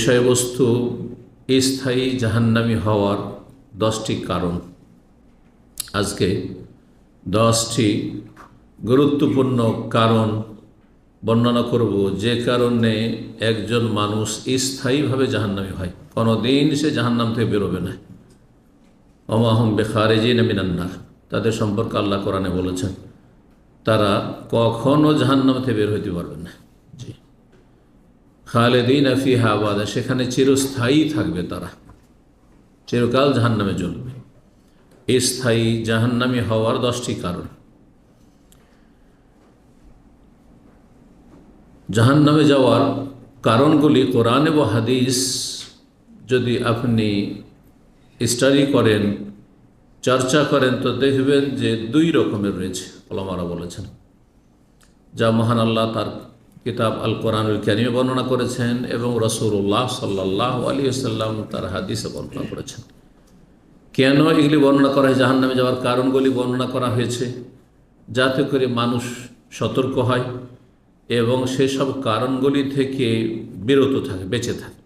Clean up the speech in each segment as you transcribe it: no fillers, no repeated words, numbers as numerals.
বিষয়বস্তু স্থায়ী জাহান্নামী হওয়ার 10টি কারণ। আজকে 10টি গুরুত্বপূর্ণ কারণ বর্ণনা করব, যে কারণে একজন মানুষ স্থায়ীভাবে জাহান্নামী হয়, কোনোদিন সে জাহান্নাম থেকে বেরোবে না। ওমা হুম বিখারিজিন মিনান নার, তাদের সম্পর্কে আল্লাহ কোরআনে বলেছেন তারা কখনো জাহান্নাম থেকে বের হইতে পারবে না। জি, খালিদিন ফিহা আবাদা, সেখানে চিরস্থায়ী থাকবে, তারা চিরকাল জাহান্নামে জ্বলবে। স্থায়ী জাহান্নামী হওয়ার 10টি কারণ। জাহান্নামে যাওয়ার কারণগুলি কোরআন এবং হাদিস যদি আপনি স্টাডি করেন, চর্চা করেন, তো দেখবেন যে 2 রকমের রয়েছে। ওলামারা বলেছেন, যা মহান আল্লাহ তার কিতাব আল কোরআনুল কারীমে বর্ণনা করেছেন এবং রাসূলুল্লাহ সাল্লাল্লাহু আলাইহি ওয়াসাল্লাম তার হাদিসে বর্ণনা করেছেন। কেন এগুলি বর্ণনা করা হয়, জাহান্নামে যাওয়ার কারণগুলি বর্ণনা করা হয়েছে যাতে করে মানুষ সতর্ক হয় এবং সেসব কারণগুলি থেকে বিরত থাকে, বেঁচে থাকে।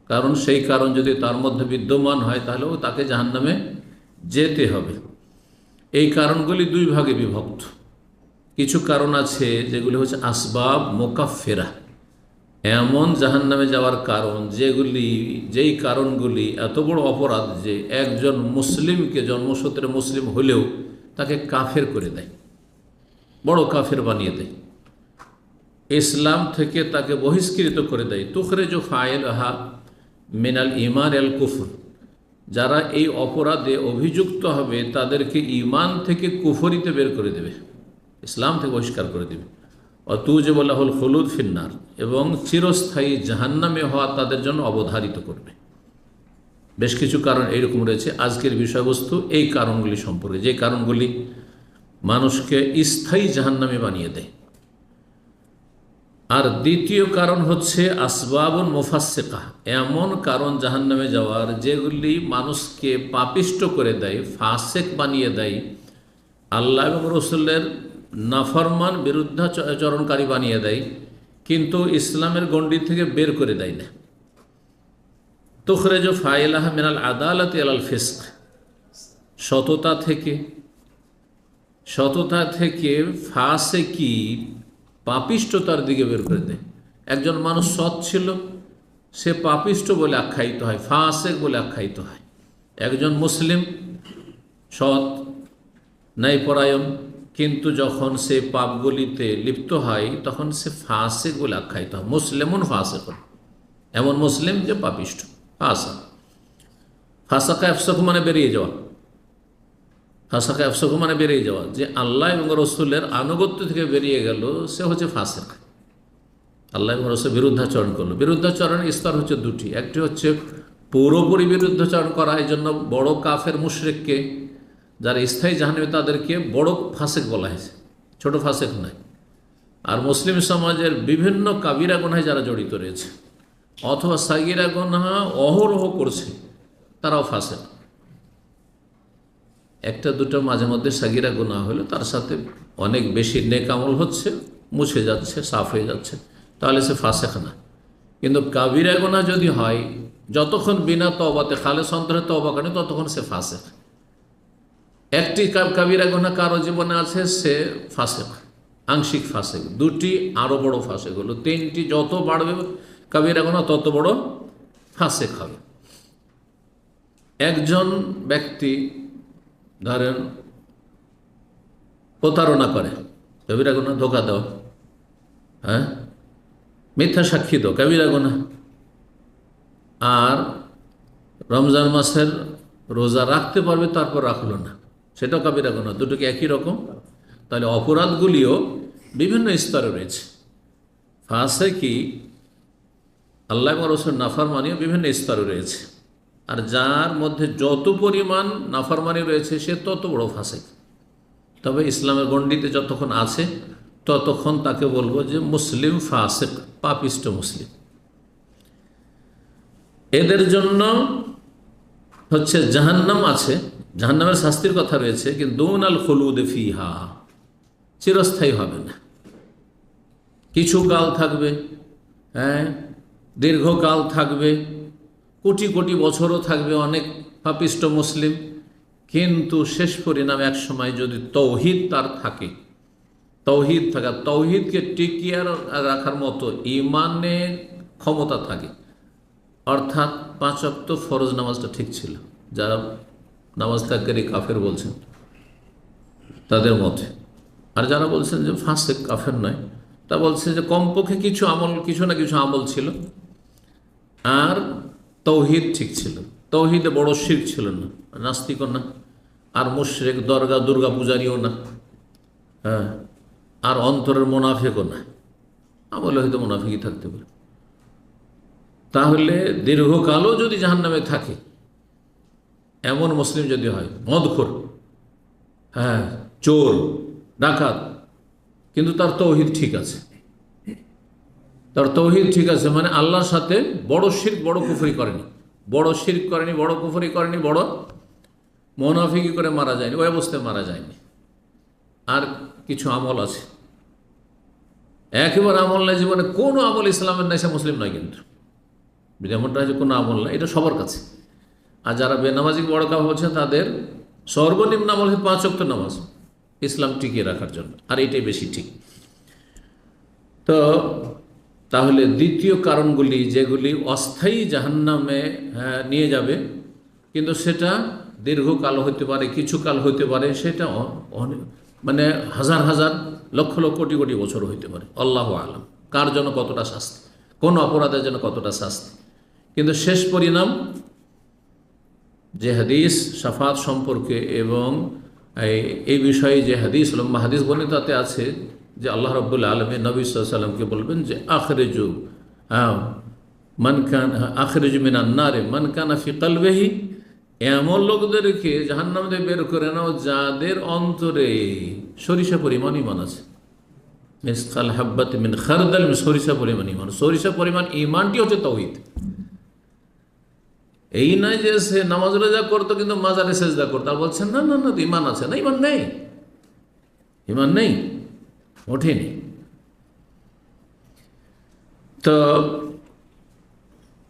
কারণ সেই কারণ যদি তার মধ্যে বিদ্যমান হয় তাহলেও তাকে জাহান্নামে যেতে হবে। এই কারণগুলি 2 ভাগে বিভক্ত। কিছু কারণ আছে যেগুলি হচ্ছে আসবাব মোকাফেরা, এমন জাহান্নামে যাওয়ার কারণ যেই কারণগুলি এত বড় অপরাধ যে একজন মুসলিমকে জন্মসূত্রে মুসলিম হলেও তাকে কাফের করে দেয়, বড় কাফের বানিয়ে দেয়, ইসলাম থেকে তাকে বহিষ্কৃত করে দেয়। তুখরিজু ফাইলাহা মিনাল ঈমান আল কুফর, যারা এই অপরাধে অভিযুক্ত হবে তাদেরকে ঈমান থেকে কুফরিতে বের করে দেবে, ইসলাম থেকে বহিষ্কার করে দেবে। অতুজিবু লাহুল খুলুদ ফিন্নার, এবং চিরস্থায়ী জাহান্নামে হওয়া তাদের জন্য অবধারিত করবে। বেশ কিছু কারণ এইরকম রয়েছে। আজকের বিষয়বস্তু এই কারণগুলি সম্পর্কে, যে কারণগুলি মানুষকে স্থায়ী জাহান্নামে বানিয়ে দেয়। আর দ্বিতীয় কারণ হচ্ছে আসবাবুন মুফাসসিকা, এমন কারণ জাহান্নামে যাওয়ার যেগুলি মানুষকে পাপিষ্ট করে দেয়, ফাসেক বানিয়ে দেয়, আল্লাহ এবং রাসূলের নাফরমান বিরুদ্ধাচরণকারী বানিয়ে দেয়, কিন্তু ইসলামের গণ্ডি থেকে বের করে দেয় না। তুখরিজু ফাইলাহা মিনাল আদালাতি আলাল ফিসক, সততা থেকে ফাসেকি পাপিষ্টতার দিকে বের করে দেয়। একজন মানুষ সৎ ছিল, সে পাপিষ্ট বলে আখ্যায়িত হয়, ফাসেক বলে আখ্যায়িত হয়। একজন মুসলিম সৎ ন্যায়পরায়ণ, কিন্তু যখন সে পাপগুলিতে লিপ্ত হয় তখন সে ফাসেক বলে আখ্যায়িত হয়। মুসলিমুন ফাসেক, এমন মুসলিম যে পাপিষ্ট, ফাসাকা আফসাক মানে বেরিয়ে যাওয়া, ফাসাকা আফসাক মানে বেরিয়ে যাওয়া, যে আল্লাহ এবং রসুলের আনুগত্য থেকে বেরিয়ে গেল, সে হচ্ছে ফাসেক। আল্লাহ এবং রসুল বিরুদ্ধাচরণ করলো। বিরুদ্ধাচরণের স্তর হচ্ছে 2টি। একটি হচ্ছে পুরোপুরি বিরুদ্ধাচরণ করা, এই জন্য বড় কাফের মুশরিককে, যারা স্থায়ী জাহান্নামে, তাদেরকে বড় ফাসেক বলা হয়েছে, ছোট ফাসেক নয়। আর মুসলিম সমাজের বিভিন্ন কাবিরা গুনাহে যারা জড়িত রয়েছে অথবা সাগিরা গুনাহ অহরহ করছে, তারাও ফাসেক। একটা দুটো মাঝে মধ্যে সাগিরা গুনাহ হলে তার সাথে অনেক বেশি নেক আমল হচ্ছে, মুছে যাচ্ছে, সাফ হয়ে যাচ্ছে, তাহলে সে ফাসেক না। কিন্তু কাবিরা গুনাহ যদি হয়, যতক্ষণ বিনা তওবাতে খালেস অন্তরে তওবা করে ততক্ষণ সে ফাসেক। একটি কাবিরা গুনাহ কারো জীবনে আছে, সে ফাসেক, আংশিক ফাসেক। 2টি আরও বড় ফাসেক হলো, 3টি যত বাড়বে কাবিরা গুনাহ তত বড় ফাসেক হবে। একজন ব্যক্তি ধরেন প্রতারণা করে, কাবিরা গুনাহ। ধোঁকা দেওয়া, মিথ্যা সাক্ষী দাও, কাবিরা গুনাহ। আর রমজান মাসের রোজা রাখতে পারবে, তারপর রাখলো না, সেটাও কাবিরা গুনাহ। দুটোকে একই রকম। তাহলে অপরাধগুলিও বিভিন্ন স্তরে রয়েছে। ফাসেকি, আল্লাহ এবং রাসূলের নাফরমানিও বিভিন্ন স্তরে রয়েছে। আর যার মধ্যে যত পরিমাণ নাফরমানি রয়েছে সে তত বড় ফাসেক। তবে ইসলামের গণ্ডিতে যতক্ষণ আছে ততক্ষণ তাকে বলবো যে মুসলিম ফাসেক, পাপিষ্ট মুসলিম। এদের জন্য হচ্ছে জাহান্নাম আছে, জাহান্নামের শাস্তির কথা রয়েছে, কিন্তু দুনাল খুলুদ ফিহা, চিরস্থায়ী হবে না, কিছু কাল থাকবে। দীর্ঘকাল থাকবে, কোটি কোটি বছরও থাকবে অনেক পাপিষ্ট মুসলিম, কিন্তু শেষ পরিণাম এক সময় যদি তৌহিদ তার থাকে, তৌহিদ থাকা, তৌহিদকে টিকিয়ে রাখার মতো ইমানের ক্ষমতা থাকে, অর্থাৎ 5 ওয়াক্ত ফরজ নামাজটা ঠিক ছিল, যারা নামাজ ত্যাগকারী কাফের বলছেন তাদের মতে, আর যারা বলছেন যে ফাসেক কাফের নয়, তা বলছে যে কমপক্ষে কিছু না কিছু আমল ছিল, আর তৌহিদ ঠিক ছিল, তৌহিদে বড় শিরক ছিল না, নাস্তিকও না, আর মুশরিক দরগা দুর্গা পূজারীও না, হ্যাঁ, আর অন্তরের মুনাফিকও না, আমলে হয়তো মুনাফিকই থাকতে পারে। তাহলে দীর্ঘকালও যদি জাহান্নামে থাকে এমন মুসলিম যদি হয়, মদখোর, হ্যাঁ, চোর, ডাকাত, কিন্তু তার তৌহিদ ঠিক আছে, তার তৌহিদ ঠিক আছে, মানে আল্লাহর সাথে বড় শিরক বড় কুফরি করেনি, বড় শিরক করেনি, বড় কুফরি করেনি, বড় মুনাফিকি করে মারা যায়নি, ওই অবস্থায় মারা যায়নি। আর কিছু আমল আছে, একেবারে আমল নাই জীবনে, কোনো আমল ইসলামের নাই, সে মুসলিম নয়, কিন্তু যেমনটা হচ্ছে কোনো আমল নাই, এটা সবার কাছে। আর যারা বেনামাজি বড় কাজ হচ্ছে তাদের সর্বনিম্ন আমল হচ্ছে 5 ওয়াক্ত নামাজ, ইসলাম টিকিয়ে রাখার জন্য, আর এটাই বেশি ঠিক। তো তাহলে দ্বিতীয় কারণগুলি যেগুলি অস্থায়ী জাহান্নামে নিয়ে যাবে, কিন্তু সেটা দীর্ঘকাল হতে পারে, কিছু কাল হতে পারে, সেটা মানে হাজার হাজার লক্ষ লক্ষ কোটি কোটি বছর হইতে পারে, আল্লাহু আলাম কার জন্য কতটা শাস্তি, কোন অপরাধের জন্য কতটা শাস্তি। কিন্তু শেষ পরিণাম যে হাদিস শাফাত সম্পর্কে এবং এই বিষয়ে যে হাদিস লম্বা হাদিস বলে তাতে আছে যে আল্লাহ রাব্বুল আলামিন নবী সাল্লাল্লাহু আলাইহি ওয়াসাল্লামকে বলবেন যে আখরিজু আখরিজু মিনান নার মান কানা ফি কলবিহি, এমন লোকদেরকে জাহান্নাম থেকে বের করে নাও যাদের অন্তরে সরিষা পরিমাণ ঈমান আছে, মিসকাল হাব্বাত মিন খারদাল, সরিষা পরিমাণ ঈমান, সরিষা পরিমাণ ঈমানটি হচ্ছে তাওহীদ। এই নয় যে সে নামাজ রোজা করতো কিন্তু মাজারে সেজদা করতো, আর বলছেন না না না ঈমান আছে, না ঈমান নেই, ঈমান নেই, ওঠেনি। তো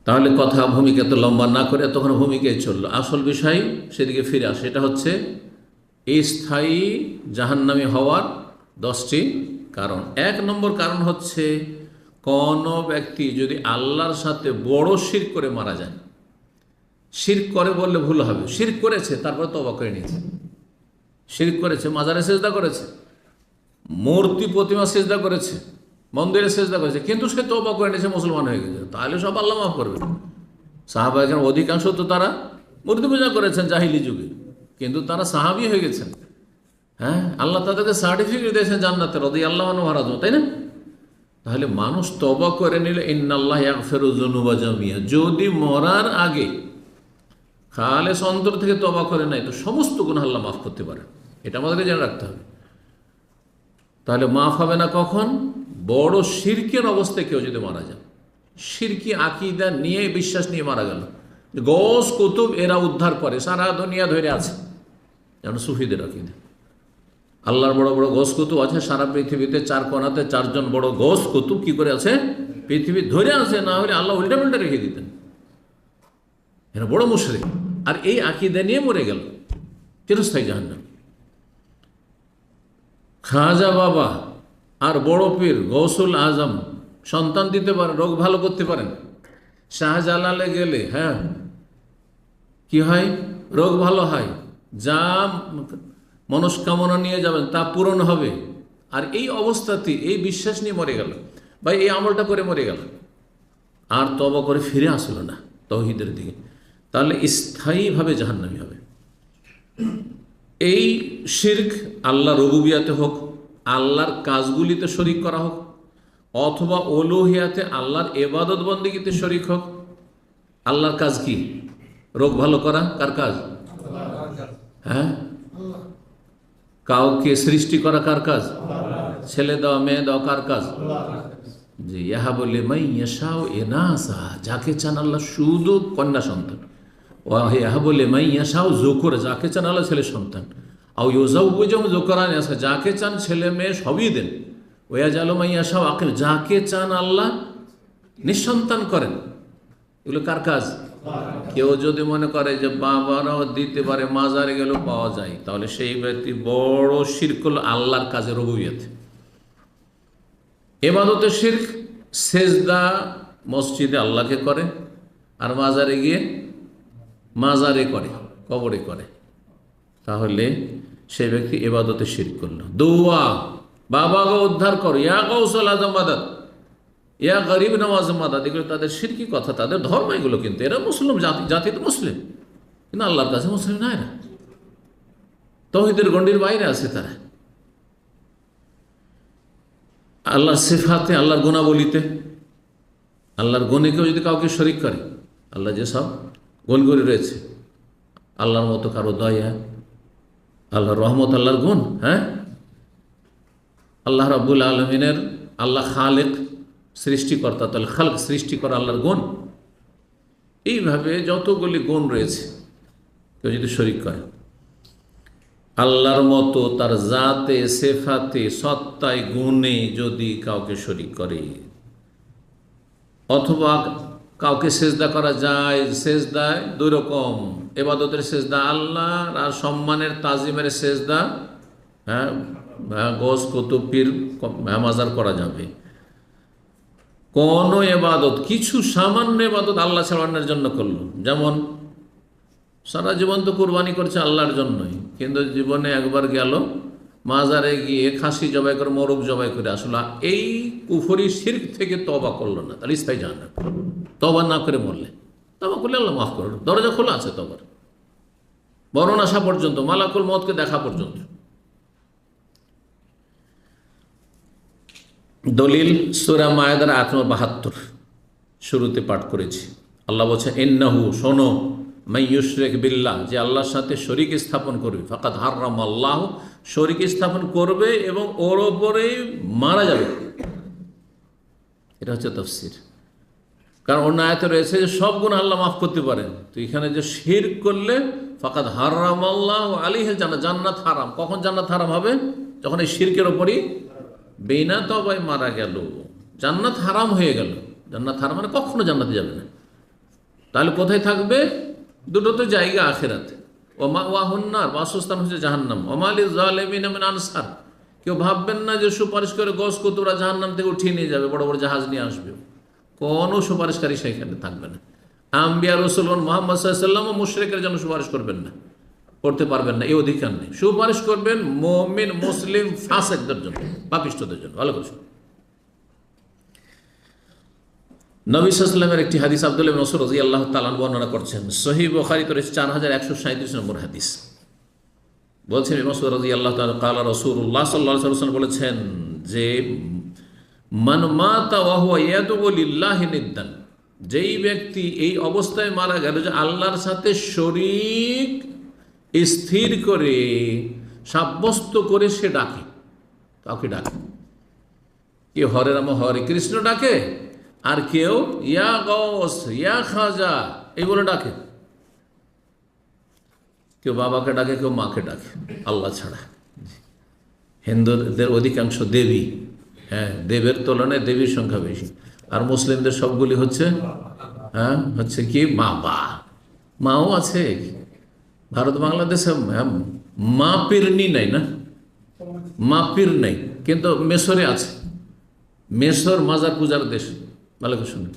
তাহলে কথা ভূমিকা তো লম্বা না করে তখন ভূমিকায় চললো, আসল বিষয় সেদিকে ফিরে আসে। এটা হচ্ছে এই স্থায়ী জাহান্নামী হওয়ার 10টি কারণ। 1 নম্বর কারণ হচ্ছে কোন ব্যক্তি যদি আল্লাহর সাথে বড় শিরক করে মারা যায়, শিরক করে বললে ভুল হবে, শিরক করেছে তারপর তওবা করে নিয়েছে, শিরক করেছে, মাজারে সেজদা করেছে, মূর্তি প্রতিমা সেজদা করেছে, মন্দিরে সেজদা করেছে, কিন্তু সে তওবা করে নিয়েছে, মুসলমান হয়ে গেছে, তাহলে সব আল্লাহ মাফ করবে। সাহাবায়ে কেরাম অধিকাংশ তো তারা মূর্তি পূজা করেছেন জাহিলি যুগে, কিন্তু তারা সাহাবী হয়ে গেছেন, হ্যাঁ, আল্লাহ তাদেরকে সার্টিফিকেট দিয়েছেন জান্নাতে, রাদিয়াল্লাহু আনহু ওয়া রাদু, তাই না? তাহলে মানুষ তওবা করে নিলে ইন্নাল্লাহা ইয়াগফিরু যুনুবা জামিয়া, যদি মরার আগে খালেস অন্তর থেকে তওবা করে নাই তো সমস্ত গুনাহ আল্লাহ মাফ করতে পারে, এটা আমাদেরকে জেনে রাখতে হবে। তাহলে মাফ হবে না কখন? বড় শিরকের অবস্থায় কেউ যদি মারা যায়, শিরকি আকীদা নিয়ে বিশ্বাস নিয়ে মারা গেল, গৌস কুতুব এরা উদ্ধার করে, সারা দুনিয়া ধরে আছে, যেমন সুফিদের আকীদা, আল্লাহর বড় বড় গৌস কুতুব আছে সারা পৃথিবীতে, 4 কোণাতে 4 জন বড় গৌস কুতুব কি করে আছে, পৃথিবী ধরে আছে, না হলে আল্লাহ উল্টা পাল্টা রেখে দিতেন, এরা বড় মুশরিক, আর এই আকীদা নিয়ে মরে গেল, চিরস্থায়ী জাহান্নাম। খাজা বাবা আর বড় পীর গৌসুল আজম সন্তান দিতে পারেন, রোগ ভালো করতে পারেন, শাহজালালে গেলে হ্যাঁ কি হয়, রোগ ভালো হয়, যা মনস্কামনা নিয়ে যাবেন তা পূরণ হবে, আর এই অবস্থাতে এই বিশ্বাস নিয়ে মরে গেল বা এই আমলটা করে মরে গেল, আর তওবা করে ফিরে আসলো না তাওহীদের দিকে, তাহলে স্থায়ীভাবে জাহান্নামী হবে। এই শিরক আল্লাহ রুবুবিয়াতে হোক, আল্লাহর কাজগুলিতে শরিক করা হোক, অথবা উলুহিয়াতে আল্লাহর ইবাদত বন্দেগীতে শরিক হোক। আল্লাহর কাজ কি? রোগ ভালো করা কার কাজ? হ্যাঁ, কাউকে সৃষ্টি করা কার কাজ? ছেলে দেওয়া মেয়ে দেওয়া কার কাজ? জি, ইহা বলে মাই ইয়াশাউ ইনাসা, যাকে চান আল্লাহ শুধু কন্যা সন্তান, ও ইহা বলে মাই ইয়াশাউ যুকুর, যাকে চান আল্লাহ ছেলে সন্তান, আও ইউজাউযুহুম যুকরান, যাকে চান ছেলে মেয়ে সবই দেন, ওয়া জালু মাই ইয়াশাউ আকিল, যাকে চান আল্লাহ নিঃসন্তান করেন, এগুলো কার কাজ? কেউ যদি মনে করে যে বাবারাও দিতে পারে, মাজারে গেলেও পাওয়া যায়, তাহলে সেই ব্যক্তি বড় শিরক করল আল্লাহর কাজে রবুবিয়ত। ইবাদতের শিরক, সেজদা মসজিদে আল্লাহকে করে আর মাজারে গিয়ে মাজারে করে, কবরে করে, তাহলে সেই ব্যক্তি ইবাদতে শিরক করলো। দোয়া, বাবাকে উদ্ধার করো, ইয়া কৌশল আজম মাদাদ, ইয়া গরিব নওয়াজ মাদাদ, এগুলো তাদের শিরকি কথা, তাদের ধর্ম এগুলো। কিন্তু এরা মুসলিম জাতি তো মুসলিম, কিন্তু আল্লাহর কাছে মুসলিম না, এরা তাওহীদের গণ্ডির বাইরে আছে। তারা আল্লাহর সিফাতে, আল্লাহর গুণাবলিতে, আল্লাহর গুণে কেউ যদি কাউকে শরিক করে, আল্লাহ যে সব গুণগুলি রয়েছে, আল্লাহর মতো কারো দয়া, আল্লাহর রহমত, আল্লাহর গুণ, হ্যাঁ, আল্লাহ রাব্বুল আলমিনের, আল্লাহ খালেক, সৃষ্টিকর্তা, তাহলে খালক সৃষ্টি করা আল্লাহর গুণ, এইভাবে যতগুলি গুণ রয়েছে কেউ যদি শরিক করে, আল্লাহর মতো তার জাতে, সেফাতে, সত্তায়, গুণে যদি কাউকে শরিক করে, অথবা কাউকে সেজদা করা যায়, সেজদায় দুই রকম, ইবাদতের সেজদা আল্লাহ আর সম্মানের তাজিমের সেজদা, হ্যাঁ, গোস কুতুব পীর মাজার করা যাবে। কোন ইবাদত, কিছু সামান্য ইবাদত আল্লাহ ছাড়া অন্যের জন্য করলো, যেমন সারা জীবন তো কুরবানি করছে আল্লাহর জন্যই, কিন্তু জীবনে একবার গেল মাজারে গিয়ে খাসি জবাই করে, মোরগ জবাই করে আসলো, এই কুফরি শিরক থেকে তওবা করলো না, তাহলে স্থায়ী জাহান্নাম। তওবা না করে মরলে, তওবা করলে আল্লাহ মাফ করলো, দরজা খোলা আছে তওবার, মরণ আসা পর্যন্ত, মালাকুল মউতকে দেখা পর্যন্ত। দলিল সূরা মায়েদার ৮ নম্বর ৭২ শুরুতে পাঠ করেছি। আল্লাহ বলছে, ইন্নাহু, শোনো, মান ইউশরিক বিল্লাহ, যে আল্লাহর সাথে শরীক স্থাপন করবে, ফাকাদ হারামাল্লাহু, শরীক স্থাপন করবে এবং ওর ওপরে মারা যাবে। এটা হচ্ছে তাফসীর। কারণ অন্য আয়াতে রয়েছে যে সব গুনাহ আল্লাহ মাফ করতে পারেন, তো এখানে যে শিরক করলে ফাকাদ হারামাল্লাহু আলাইহিল জান্নাত, জান্নাত হারাম। কখন জান্নাত হারাম হবে? যখন এই শিরকের ওপরই বিনা তওবায় মারা গেল, জান্নাত হারাম হয়ে গেল। জান্নাত হারাম মানে কখনো জান্নাতে যাবে না। তাহলে কোথায় থাকবে? দুটো তো জায়গা আখিরাতে। ওয়া মাওয়াহুন নার, বাসস্থান হচ্ছে জাহান্নাম। ওয়া মা লিয-যালিমিনা মিন আনসার, কেউ ভাববেন না যে সুপারিশ করে গোস কুতুবরা জাহান্নাম থেকে উঠিয়ে নিয়ে যাবে, বড় বড় জাহাজ নিয়ে আসবে, কোনো সুপারিশকারী সেখানে থাকবে না। আম্বিয়া রাসূলগণ মুহাম্মদ সাল্লাল্লাহু আলাইহি ওয়াসাল্লাম মুশরিকের জন্য সুপারিশ করবেন না, করতে পারবেন না, এই অধিকার নেই। সুপারিশ করবেন মুমিন, মুসলিম, ফাসিকদের জন্য, পাপিষ্ঠদের জন্য। ভালো করে নবী সাল্লাল্লাহু আলাইহি ওয়াসাল্লামের একটি হাদিস আব্দুল্লাহ ইবনে মাসউদ রাদিয়াল্লাহু তাআলা আনহু বর্ণনা করছেন, সহিহ বুখারীতে রয়েছে 4137 নম্বর হাদিস। বলছেন ইবনে মাসউদ রাদিয়াল্লাহু তাআলা, ক্বালা রাসূলুল্লাহ সাল্লাল্লাহু আলাইহি ওয়াসাল্লাম বলেছেন যে, মান মাতা ওয়া হুয়া ইয়াদউ লিল্লাহি নিদ্দান, যেই ব্যক্তি এই অবস্থায় মারা গেল যে আল্লাহর সাথে শরীক স্থির করে, সাব্যস্ত করে সে ডাকে, কাউকে ডাকে, কেউ হরে রাম হরে কৃষ্ণ ডাকে, আর কেউ ইয়া গৌস, ইয়া খাজা এই বলে ডাকে, কেউ বাবাকে ডাকে, কেউ মাকে ডাকে, আল্লাহ ছাড়া। হিন্দুদের অধিকাংশ দেবী, হ্যাঁ, দেবের তুলনায় দেবীর সংখ্যা বেশি। আর মুসলিমদের সবগুলি হচ্ছে, হ্যাঁ, হচ্ছে কি বাবা, মাও আছে। ভারত বাংলাদেশে মা পীরনি নাই, না মা পীর নেই, কিন্তু মিশরে আছে। মিশর মাজার পূজার দেশ, ভালো করে শুনে।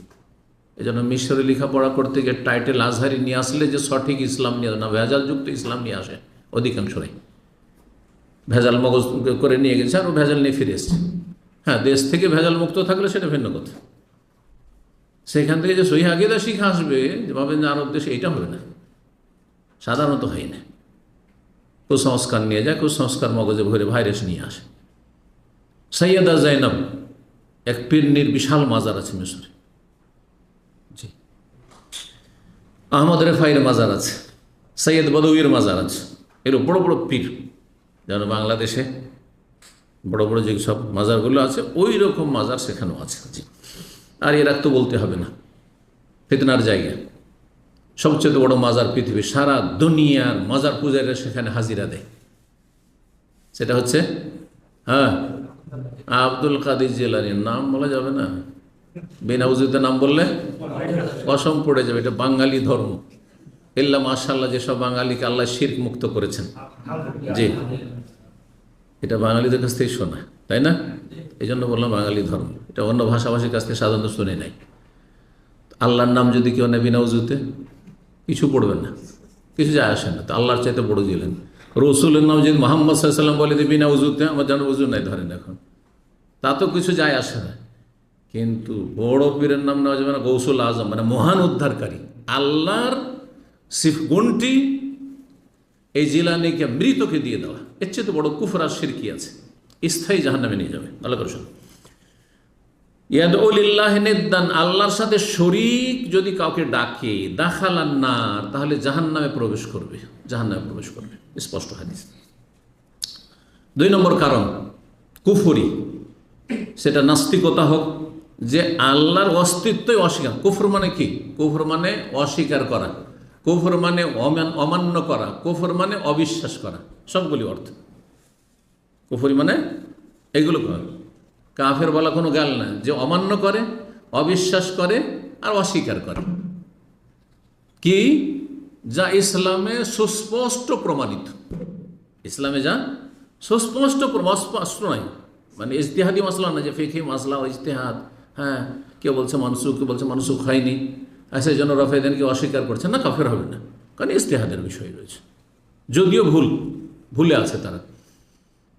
এই জন্য মিশরে লেখাপড়া করতে গিয়ে টাইটেল আজহারি নিয়ে আসলে যে সঠিক ইসলাম নিয়ে না, ভেজালযুক্ত ইসলাম নিয়ে আসে অধিকাংশরাই। ভেজাল মগজ করে নিয়ে গেছে আর ও ভেজাল নিয়ে ফিরে এসছে। হ্যাঁ, দেশ থেকে ভেজাল মুক্ত থাকলে সেটা ভিন্ন কথা। সেখান থেকে যে সহিহ আকীদা শিখে আসবে, যে ভাবেন যে আরব দেশে, এইটা হবে না, সাধারণত হয় না। কুসংস্কার নিয়ে যায়, কুসংস্কার মগজে ভরে ভাইরাস নিয়ে আসে। সৈয়দা জাইনাব, এক পীরনির বিশাল মাজার আছে মিশরে। জি, আহমদ রেফাইয়ের মাজার আছে, সৈয়দ বদউইর মাজার আছে। এর বড় বড় পীর, যেন বাংলাদেশে বড় বড় যে সব মাজারগুলো আছে, ওই রকম মাজার সেখানেও আছে। জি, আর এরা তো বলতে হবে না, ফিতনার জায়গা, সবচেয়ে বড় মাজার পৃথিবী, সারা দুনিয়ার মাজার পূজারীরা সেখানে হাজিরা দেয়। সেটা হচ্ছে, হ্যাঁ, আব্দুল কাদের জিলানীর নাম বলা যাবে না, বিনা উজুতে নাম বললে কসম পড়ে যাবে। এটা বাঙালি ধর্ম। ইল্লা মাশাআল্লাহ, যেসব বাঙালিকে আল্লাহ শিরক মুক্ত করেছেন। জি, এটা বাঙালিদের কাছ থেকে শোনা, তাই না? এই জন্য বললাম বাঙালি ধর্ম। এটা অন্য ভাষাভাষীর কাছ থেকে সাধারণত শুনে নাই। আল্লাহর নাম যদি কেউ নেয় বিনা উজুতে, কিছু পড়বেন না, কিছু যায় আসে না। তো আল্লাহর চাইতে বড় দিলেন। রসুলের নাম যদি মোহাম্মদ সাল্লাল্লাহু আলাইহি ওয়াসাল্লাম বলে যে বিনা উজুতে, আমার যেন উজু নাই ধরেন এখন, তা তো কিছু যায় আসে না। কিন্তু বড় পীরের নাম নেওয়া যাবে না, গৌসুল আজম মানে মহান উদ্ধারকারী। আল্লাহর সিফ গুণটি এই জিলানিকে, মৃতকে দিয়ে দেওয়া, এর চেয়ে তো বড় কুফর আর শিরকি আছে, স্থায়ী জাহান্নামে নিয়ে যাবে। ভালো করে শুনুন, ইয়াদউ লিল্লাহি নিদ্দান, আল্লাহর সাথে শরীক যদি কাউকে ডাকে, দাখালান নার, তাহলে জাহান্নামে প্রবেশ করবে, জাহান্নামে প্রবেশ করবে, স্পষ্ট হাদিস। 2 নম্বর কারণ কুফরি, সেটা নাস্তিকতা হোক, যে আল্লাহর অস্তিত্বই অস্বীকার। কুফর মানে কি? কুফর মানে অস্বীকার করা, কুফর মানে অমান্য করা, কুফর মানে অবিশ্বাস করা, সবগুলি অর্থ কুফরি মানে এগুলো করা। কাফের বলা কোনো গাল না, যে অমান্য করে, অবিশ্বাস করে আর অস্বীকার করে, কি যা ইসলামে সুস্পষ্ট প্রমাণিত। ইসলামে যা সুস্পষ্ট স্পষ্ট নয়, মানে ইজতিহাদি মাসলা না, যে ফিকহি মাসলা ও ইজতিহাদ, হ্যাঁ কেউ বলছে মানসুখ, কেউ বলছে মানসুখ হয়নি, সেই জন্য রফেদেনকে অস্বীকার করছে না, কাফের হবে না, কারণ ইজতিহাদের বিষয় রয়েছে, যদিও ভুলে আছে তারা।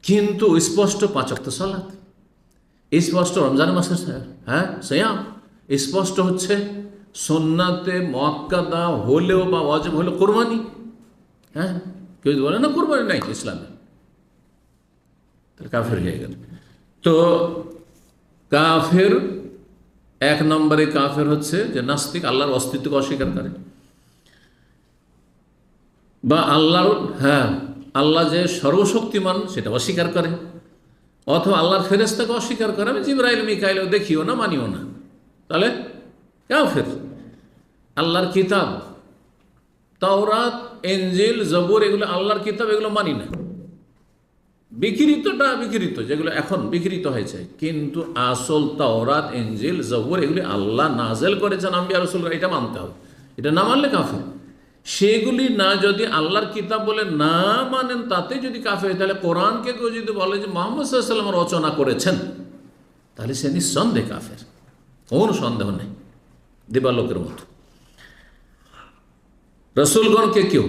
কিন্তু স্পষ্ট 5 ওয়াক্ত সালাত, স্পষ্ট রমজান মাসের সিয়াম, স্পষ্ট হচ্ছে সুন্নাতে মুআক্কাদা হলেও বা ওয়াজিব হলেও কোরবানি। হ্যাঁ, কেউ যদি বলে না কোরবানি নাই ইসলামে, তাহলে কাফের হয়ে গেল। তো কাফের 1 নম্বরে কাফের হচ্ছে যে নাস্তিক, আল্লাহর অস্তিত্বকে অস্বীকার করে, বা আল্লাহ যে সর্বশক্তিমান সেটা অস্বীকার করে, অথবা আল্লাহর ফেরেশতাকে অস্বীকার করে, আমি জিবরাইল মিকাইলও দেখিও না, মানিও না, তাহলে কাফের। আল্লাহর কিতাব তাওরাত, ইনজিল, জবুর, এগুলো আল্লাহর কিতাব, এগুলো মানি না। বিকৃতটা বিকৃত, যেগুলো এখন বিকৃত হয়েছে, কিন্তু আসল তাওরাত, ইনজিল, জবুর এগুলি আল্লাহ নাজেল করেছেন আম্বিয়া রাসূলরা, এটা মানতে হবে। এটা না মানলে কাফের। সেগুলি না যদি আল্লাহর কিতাব বলে না মানেন, তাতে যদি কাফের, তাহলে কোরআনকে কেউ যদি বলে যে মুহাম্মদ সাল্লাল্লাহু আলাইহি ওয়াসাল্লাম রচনা করেছেন, তাহলে সে নিঃসন্দেহে কাফের, কোনো সন্দেহ নেই, দিবালোকের মতো। রসুলগণকে কেউ,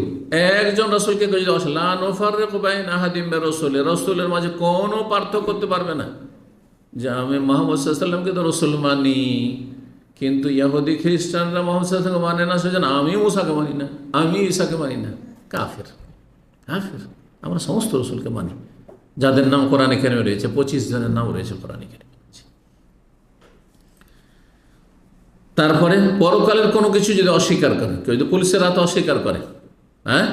একজন রসুলকে কেউ যদি লা নুফাররিকু বাইনা আহাদিন মির রাসূলি, রসুলের মাঝে কোনো পার্থক্য করতে পারবে না, যে আমি মুহাম্মদ সাল্লাল্লাহু আলাইহি ওয়াসাল্লামকে তো রসুল মানি, কিন্তু ইহুদি খ্রিস্টানরা মুহাম্মদ সাল্লাল্লাহু আলাইহি ওয়াসাল্লামকে মানে না, সেজন্য আমি মুসাকে মানি না, আমি ঈসাকে মানি না, কাফের। কাফের। আমরা সমস্ত রসুলকে মানি, যাদের নাম কোরআনে কারিমে রয়েছে, 25 জনের নাম রয়েছে কোরআনে কারিমে। তারপরে পরকালের কোনো কিছু যদি অস্বীকার করে, কেউ যদি পুলিশের হাতে অস্বীকার করে, হ্যাঁ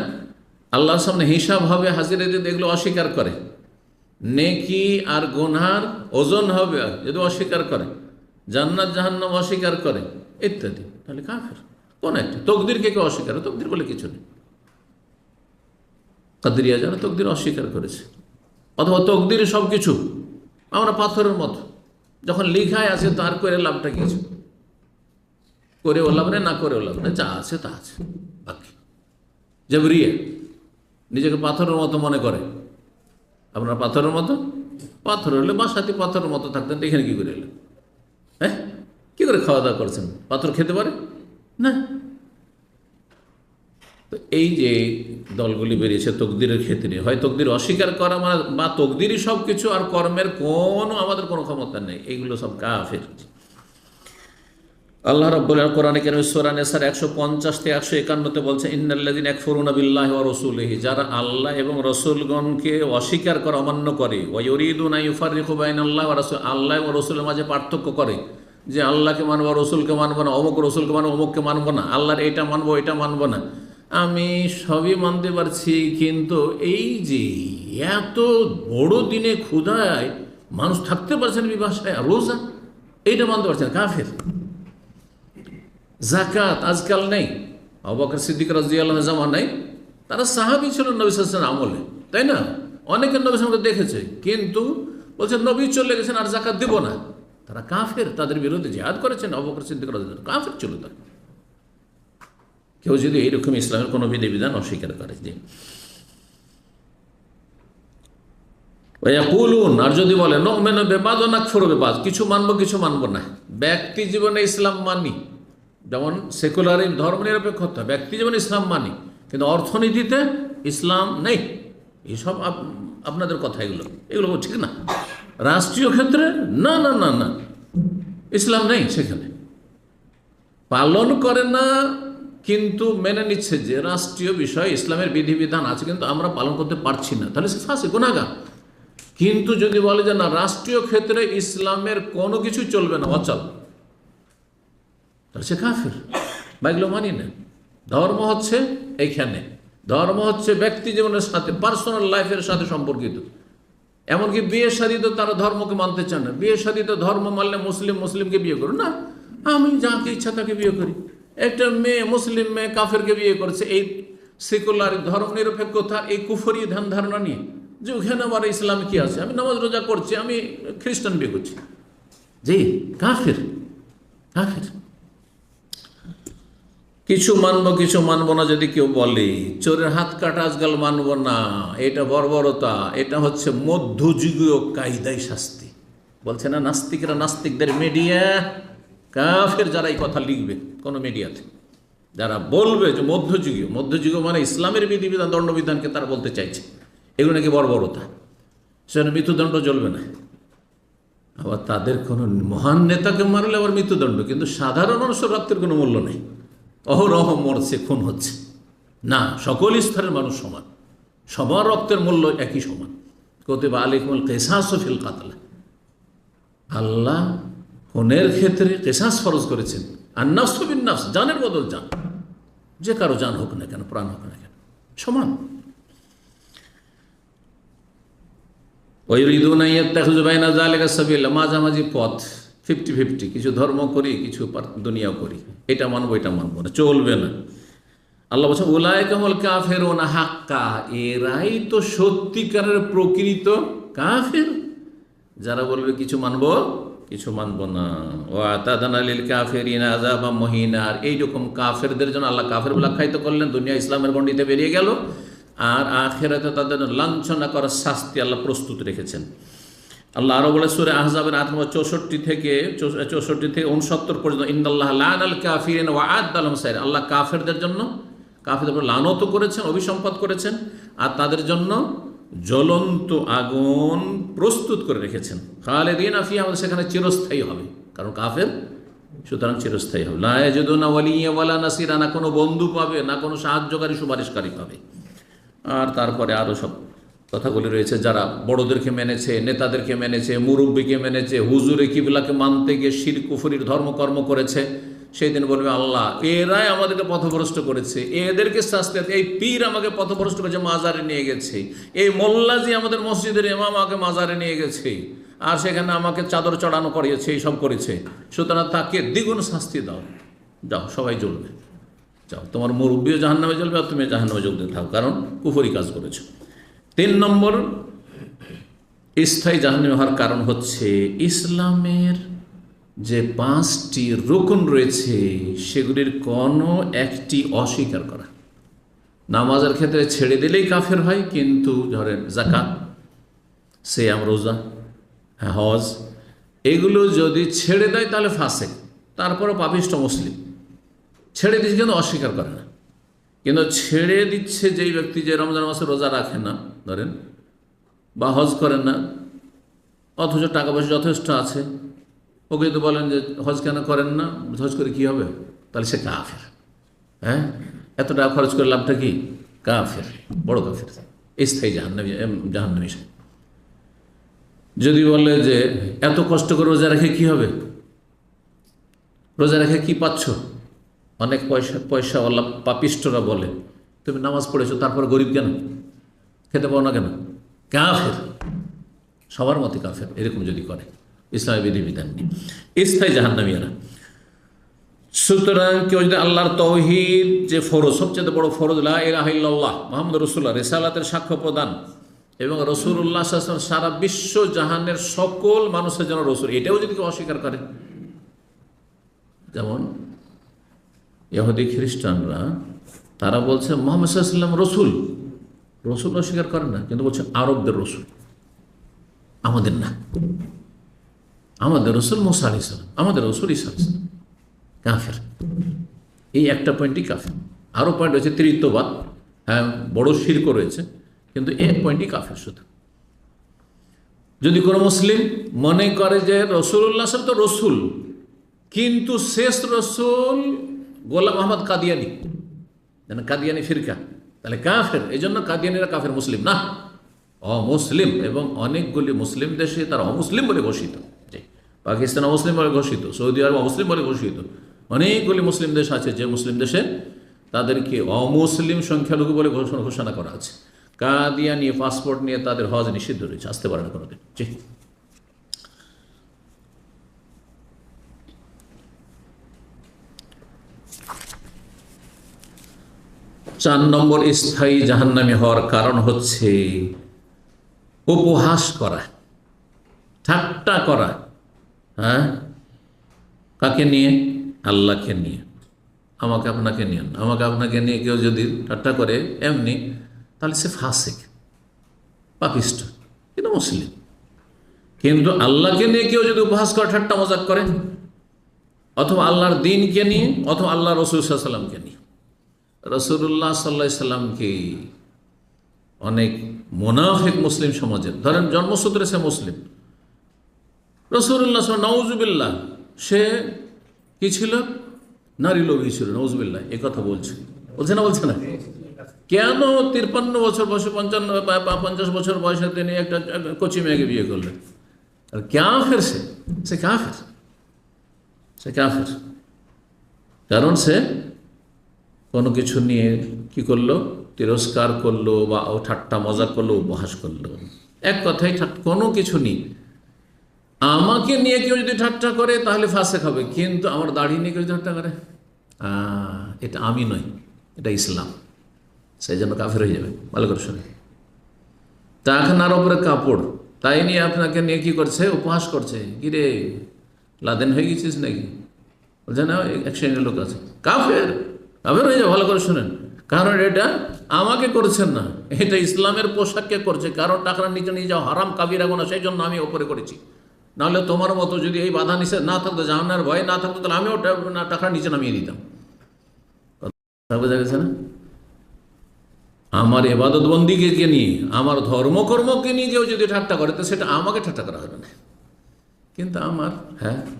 আল্লাহর সামনে হিসাব হবে, হাজিরা যদি এগুলো অস্বীকার করে, নেকি আর গুনহার ওজন হবে যদি অস্বীকার করে, জান্নাত জাহান্নাম অস্বীকার করে ইত্যাদি, তাহলে কাফের। কোন একটা তকদিরকে কেউ অস্বীকার, তকদির বলে কিছু নেই, কাদরিয়া যারা তকদির অস্বীকার করেছে, অথবা তকদির সব কিছু আমরা পাথরের মতো, যখন লিখায় আছে তার করে লাভটা কিছু, করেও লাভ নেই, না করেও লাভ নেই, যা আছে তা আছে, বাকি জাবরিয়া নিজেকে পাথরের মতো মনে করে। আপনার পাথরের মতো, পাথর হলে বাসাতে পাথরের মতো থাকতেন, এখানে কী করে এলেন? হ্যাঁ, কী করে খাওয়া দাওয়া করছেন? পাথর খেতে পারে না। তো এই যে দলগুলি বেরিয়েছে তকদিরের ক্ষেত্রে, হয় তকদির অস্বীকার করা বা তকদিরই সব কিছু, আর কর্মের কোনো আমাদের কোনো ক্ষমতা নেই, এইগুলো সব কাফের। আল্লাহ রাব্বুল আলামিন কোরআনে কারীমে সূরা নিসার 150 থেকে 151 বলছে, ইন্নাল্লাযীনা ইয়াকফুরুনা বিল্লাহি ওয়া রাসূলিহি, যারা আল্লাহ এবং রাসূলগণকে অস্বীকার করে, অমান্য করে, ওয়া ইউরিদুনা ইউফাররিকু বাইনাল্লাহি ওয়া রাসূল, আল্লাহ এবং রাসূলের মাঝে পার্থক্য করে, যে আল্লাহকে মানবো, রাসূলকে মানবো না, অমুক রাসূলকে মানবো, অমুককে মানবো না, আল্লাহর এটা মানবো, এটা মানবো না। আমি সবই মানতে পারছি, কিন্তু এই যে এত বড় দিনে ক্ষুধায় মানুষ থাকতে পারছেন বিপাশায়, রোজা এইটা মানতে পারছেন, কাফের। যাকাত আজকাল নেই, আবু বকর সিদ্দিক রাদিয়াল্লাহু আনহু জামান নাই, তারা সাহাবী ছিল নবী সাল্লাল্লাহু আলাইহি ওয়াসাল্লাম আমলে, তাই না? অনেকের নবী সাল্লাল্লাহু আলাইহি ওয়াসাল্লামকে দেখেছে, কিন্তু বলছেন নবী চলে গেছেন আর যাকাত দেব না, তারা কাফের, তাদের বিরুদ্ধে জিহাদ করেছেন, আবু বকর সিদ্দিক রাদিয়াল্লাহু আনহু কাফের ছিল তারা। কেউ যদি এইরকম ইসলামের কোনো বিধিবিধান অস্বীকার করে, যে ওয়াকুলুন, আর যদি বলে নুমিনু বিবাদ ওয়া নাকফুরু বিবাদ, কিছু মানবো কিছু মানবো না। ব্যক্তি জীবনে ইসলাম মানি, যেমন সেকুলারিজম ধর্মনিরপেক্ষতা, ব্যক্তি জীবনে ইসলাম মানি, কিন্তু অর্থনীতিতে ইসলাম নেই। এইসব আপনাদের কথা, এগুলো ঠিক না। রাষ্ট্রীয় ক্ষেত্রে না না না না, ইসলাম নেই, সেখানে পালন করে না, কিন্তু মেনে নিচ্ছে যে রাষ্ট্রীয় বিষয় ইসলামের বিধিবিধান আছে, কিন্তু আমরা পালন করতে পারছি না, তাহলে সে ফাঁসে গুনাহগার। কিন্তু যদি বলে যে না, রাষ্ট্রীয় ক্ষেত্রে ইসলামের কোনো কিছু চলবে না, অচল, তাহলে সে কাফের। বা এগুলো মানি না। ধর্ম হচ্ছে এইখানে, ধর্ম হচ্ছে ব্যক্তি জীবনের সাথে, পার্সোনাল লাইফের সাথে সম্পর্কিত। এমনকি বিয়ে শাদীতে তারা ধর্মকে মানতে চান না। বিয়ে শাদীতে ধর্ম মানলে মুসলিমকে বিয়ে করো না, আমি যাকে ইচ্ছা তাকে বিয়ে করি। একটা মেয়ে, মুসলিম মেয়ে কাফেরকে বিয়ে করেছে, এই সেকুলার ধর্ম নিরপেক্ষতার এই কুফরি ধ্যান ধারণা নিয়ে, যে ওখানে আবার ইসলাম কি আছে, আমি নামাজ রোজা করছি, আমি খ্রিস্টান বিয়ে করছি। জি, কাফের কাফের। কিছু মানবো কিছু মানবো না যদি কেউ বলে, চোরের হাত কাটা আজকাল মানবো না, এটা বর্বরতা, এটা হচ্ছে মধ্যযুগীয় কায়দায় শাস্তি। বলছে না নাস্তিকরা, নাস্তিকদের মিডিয়া কাফের যারা এই কথা লিখবে কোনো মিডিয়াতে, যারা বলবে যে মধ্যযুগীয় মানে ইসলামের বিধিবিধান দণ্ডবিধানকে তারা বলতে চাইছে, এগুলো নাকি বর্বরতা, সেখানে মৃত্যুদণ্ড চলবে না। আবার তাদের কোনো মহান নেতাকে মারলে আবার মৃত্যুদণ্ড, কিন্তু সাধারণ মানুষের রক্তের কোনো মূল্য নেই, অহরহ মরছে, খুন হচ্ছে না। সকল স্তরের মানুষ সমান, সবার রক্তের মূল্য একই সমান। কুতিবা আলাইকুমুল কিসাসু ফিল কাতল, আল্লাহ খুনের ক্ষেত্রে কিসাস ফরজ করেছেন। আর নাফসু বিন নাফস, জানের বদল জান, যে কারো জান হোক না কেন, প্রাণ হোক না কেন, সমান। ওয়াইরিদুনা ইয়াত্তাখিযু বাইনা যালিকা সাবিলা, মাঝামাঝি পথ, 50-50, কিছু ধর্ম করি কিছু দুনিয়াও করি, এটা মানবো এটা মানবো না, চলবে না। আল্লাহ বলছেন উলাইকা হুমুল কাফিরুনা হাক্কা, এরাই তো সত্যিকারের প্রকৃত কাফের, যারা বলবে কিছু মানবো কিছু মানবো না। ওয়া আতাদনা লিল কাফিরিনা আযাবাম মুহিনা, আর এইরকম কাফেরদের জন্য আল্লাহ কাফের বলে আখ্যায়িত করলেন, দুনিয়া ইসলামের গণ্ডিতে বেরিয়ে গেল, আর আখিরাতে তাদের লাঞ্ছনা করার শাস্তি আল্লাহ প্রস্তুত রেখেছেন। আল্লাহ আরো বলে সূরা আহজাবের 64 থেকে 69 পর্যন্ত, ইন্নাল্লাহ লানাল কাফিরিন ওয়া আ'আদ্দা লাহুম সাইর, আল্লাহ কাফেরদের জন্য, কাফেরদের উপর লানত করেছেন, অভিসম্পাত করেছেন, আর তাদের জন্য জ্বলন্ত আগুন প্রস্তুত করে রেখেছেন। খালিদিনা ফিহা, আমাদের সেখানে চিরস্থায়ী হবে, কারণ কাফের, সুতরাং চিরস্থায়ী হবে। লা ইয়াজিদুনা ওয়ালিয়্যা ওয়ালা নাসিরা, না কোনো বন্ধু পাবে, না কোনো সাহায্যকারী সুপারিশকারী পাবে। আর তারপরে আরও সব কথাগুলি রয়েছে, যারা বড়দেরকে মেনেছে, নেতাদেরকে মেনেছে, মুরব্বীকে মেনেছে, হুজুরে কিবলাকে মানতে গিয়ে শিরক কুফরির ধর্মকর্ম করেছে, সেই দিন বলবে আল্লাহ এরাই আমাদেরকে পথভ্রষ্ট করেছে, এদেরকে শাস্তি, এই পীর আমাকে পথভ্রষ্ট করেছে, মাজারে নিয়ে গেছে, এই মোল্লাজি আমাদের মসজিদের ইমাম আমাকে মাজারে নিয়ে গেছে, আর সেখানে আমাকে চাদর চড়ানো করিয়েছে, এইসব করেছে, সুতরাং তাকে দ্বিগুণ শাস্তি দাও। যাও, সবাই জ্বলবে, যাও, তোমার মুরব্বীও জাহান্নামে জ্বলবে, আর তুমি জাহান্নামে জ্বলতে থাকো, কারণ কুফরি কাজ করেছো। 3 নম্বর স্থায়ী জাহান্নামী হওয়ার কারণ হচ্ছে ইসলামের যে 5টি রুকন রয়েছে সেগুলির কোনো একটি অস্বীকার করা। নামাজের ক্ষেত্রে ছেড়ে দিলেই কাফের হয়, কিন্তু ধরেন যাকাত, সিয়াম, রোজা, হজ, এগুলো যদি ছেড়ে দেয় তাহলে ফাসেক, তারপরও পাপিষ্ঠ মুসলিম, ছেড়ে দিচ্ছে কিন্তু অস্বীকার করে না। কিন্তু ছেড়ে দিচ্ছে যেই ব্যক্তি, যে রমজান মাসে রোজা রাখেন না ধরেন, বা হজ করেন না, অথচ টাকা পয়সা যথেষ্ট আছে, ওকে যদি বলেন যে হজ কেন করেন না, হজ করে কী হবে, তাহলে সে কাফের। হ্যাঁ, এত টাকা খরচ করে লাভটা কি? কাফের, বড় কাফের, স্থায়ী জাহান্নামী। যদি বলে যে এত কষ্ট করে রোজা রেখে কী হবে, রোজা রেখে কী পাচ্ছ, অনেক পয়সাওয়ালা পাপিষ্টরা বলে তুমি নামাজ পড়েছো তারপর গরিব কেন, খেতে পাও না কেন, কাফের, সবার মতে কাফের। এরকম যদি করে ইসলামী বিধিবিধান নেই, স্থায়ী জাহান্নামীরা। সুতরাং কেউ যদি আল্লাহর তৌহিদ যে ফরজ, সবচেয়ে বড় ফরজ, লা ইলাহা ইল্লাল্লাহ মুহাম্মাদুর রাসূলুল্লাহ, রিসালাতের সাক্ষ্য প্রদান, এবং রসুল্লাহ সাল্লাল্লাহু আলাইহি ওয়াসাল্লাম সারা বিশ্ব জাহানের সকল মানুষের জন্য রসুল, এটাও যদি কেউ অস্বীকার করে, যেমন ইহুদি খ্রিস্টানরা তারা বলছে মুহাম্মদ সাল্লাল্লাহু আলাইহি ওয়াসাল্লাম রসুল, রসুল অস্বীকার করে না, কিন্তু বলছে আরবদের রসুল, আমাদের না। আমাদের রসুল মুসা আলাইহিস সালাম, আমাদের রসুল ঈসা আলাইহিস সালাম। কাফের। এই একটা পয়েন্টই কাফের। আরও পয়েন্ট রয়েছে তৃতীয়বাদ, হ্যাঁ বড় শিরক রয়েছে, কিন্তু এক পয়েন্টই কাফের শুধু। যদি কোনো মুসলিম মনে করে যে রসুল্লাহ সাল্লাল্লাহু আলাইহি ওয়াসাল্লাম তো রসুল, কিন্তু শেষ রসুল গোলাম আহমদ কাদিয়ানি, কাদিয়ানি ফিরকা, তাহলে কাফের। এই জন্য কাদিয়ানিরা কাফের, মুসলিম না, অমুসলিম। এবং অনেকগুলি মুসলিম দেশে তারা অমুসলিম বলে ঘোষিত। পাকিস্তান অমুসলিম বলে ঘোষিত, সৌদি আরব অমুসলিম বলে ঘোষিত। অনেকগুলি মুসলিম দেশ আছে যে মুসলিম দেশে তাদেরকে অমুসলিম সংখ্যালঘু বলে ঘোষণা করা আছে। কাদিয়ানি পাসপোর্ট নিয়ে তাদের হজ নিষিদ্ধ রয়েছে, আসতে পারে না কোনোদিন। জি। 4 নম্বর স্থায়ী জাহান্নামী হওয়ার কারণ হচ্ছে উপহাস করা, ঠাট্টা করা। হ্যাঁ, কাকে নিয়ে? আল্লাহকে নিয়ে। আমাকে আপনাকে নিয়ে, আমাকে আপনাকে নিয়ে কেউ যদি ঠাট্টা করে এমনি, তাহলে সে ফাসিক, পাপিষ্ট, কিন্তু মুসলিম। কিন্তু আল্লাহকে নিয়ে কেউ যদি উপহাস করে, ঠাট্টা মজাক করে, অথবা আল্লাহর দ্বীনকে নিয়ে, অথবা আল্লাহ রসুল সাল্লাল্লাহু আলাইহি ওয়াসাল্লামকে নিয়ে। রাসূলুল্লাহ সাল্লাল্লাহু আলাইহি ওয়াসাল্লামকে অনেক মুনাফিক মুসলিম সমাজের, ধরেন জন্মসূত্রে সে মুসলিম, রাসূলুল্লাহ নাউজুবিল্লাহ, সে কি ছিল? নারী লোভী ছিল, নাউজুবিল্লাহ। এ কথা বলছে না? বলছে না? কেন 53 বছর বয়সে, 50 বছর বয়সে তিনি একটা কচি মেয়েকে বিয়ে করলেন? আর কাফের, সে কাফের, সে কাফের। কারণ সে কোনো কিছু নিয়ে কি করলো? তিরস্কার করলো, বা ও ঠাট্টা মজা করলো, উপহাস করলো। এক কথায় কোনো কিছু নেই। আমাকে নিয়ে কেউ যদি ঠাট্টা করে তাহলে ফাসেক হবে, কিন্তু আমার দাড়ি নিয়ে কেউ ঠাট্টা করে, এটা আমি নই, এটা ইসলাম, সেই জন্য কাফের হয়ে যাবে। ভালো করে শোনে। টাকনার ওপরে কাপড়, তাই নিয়ে আপনাকে নিয়ে কি করছে? উপহাস করছে। কিরে, লাদেন হয়ে গেছিস নাকি? বলছে না, এক শ্রেণীর লোক আছে, কাফের, কাফের হয়ে যাবে। ভালো করে শোনেন, কারণ এটা আমাকে করছেন না, এটা ইসলামের পোশাককে করছে। কারণ টাকার নিচে নিয়ে যাও হারাম, কাবিরা গুনাহ, সেই জন্য আমি ওপরে করেছি। নাহলে তোমার মতো যদি এই বাধা নিষেধ না থাকতো, জাহান্নামের ভয় না থাকতো, তাহলে আমিও টাকার নিচে নামিয়ে দিতাম। কথা বোঝা গেছে না? আমার ইবাদত বন্দিকে নিয়ে, আমার ধর্মকর্মকে নিয়ে কেউ যদি ঠাট্টা করে, তো সেটা আমাকে ঠাট্টা করা হবে না। কিন্তু আমার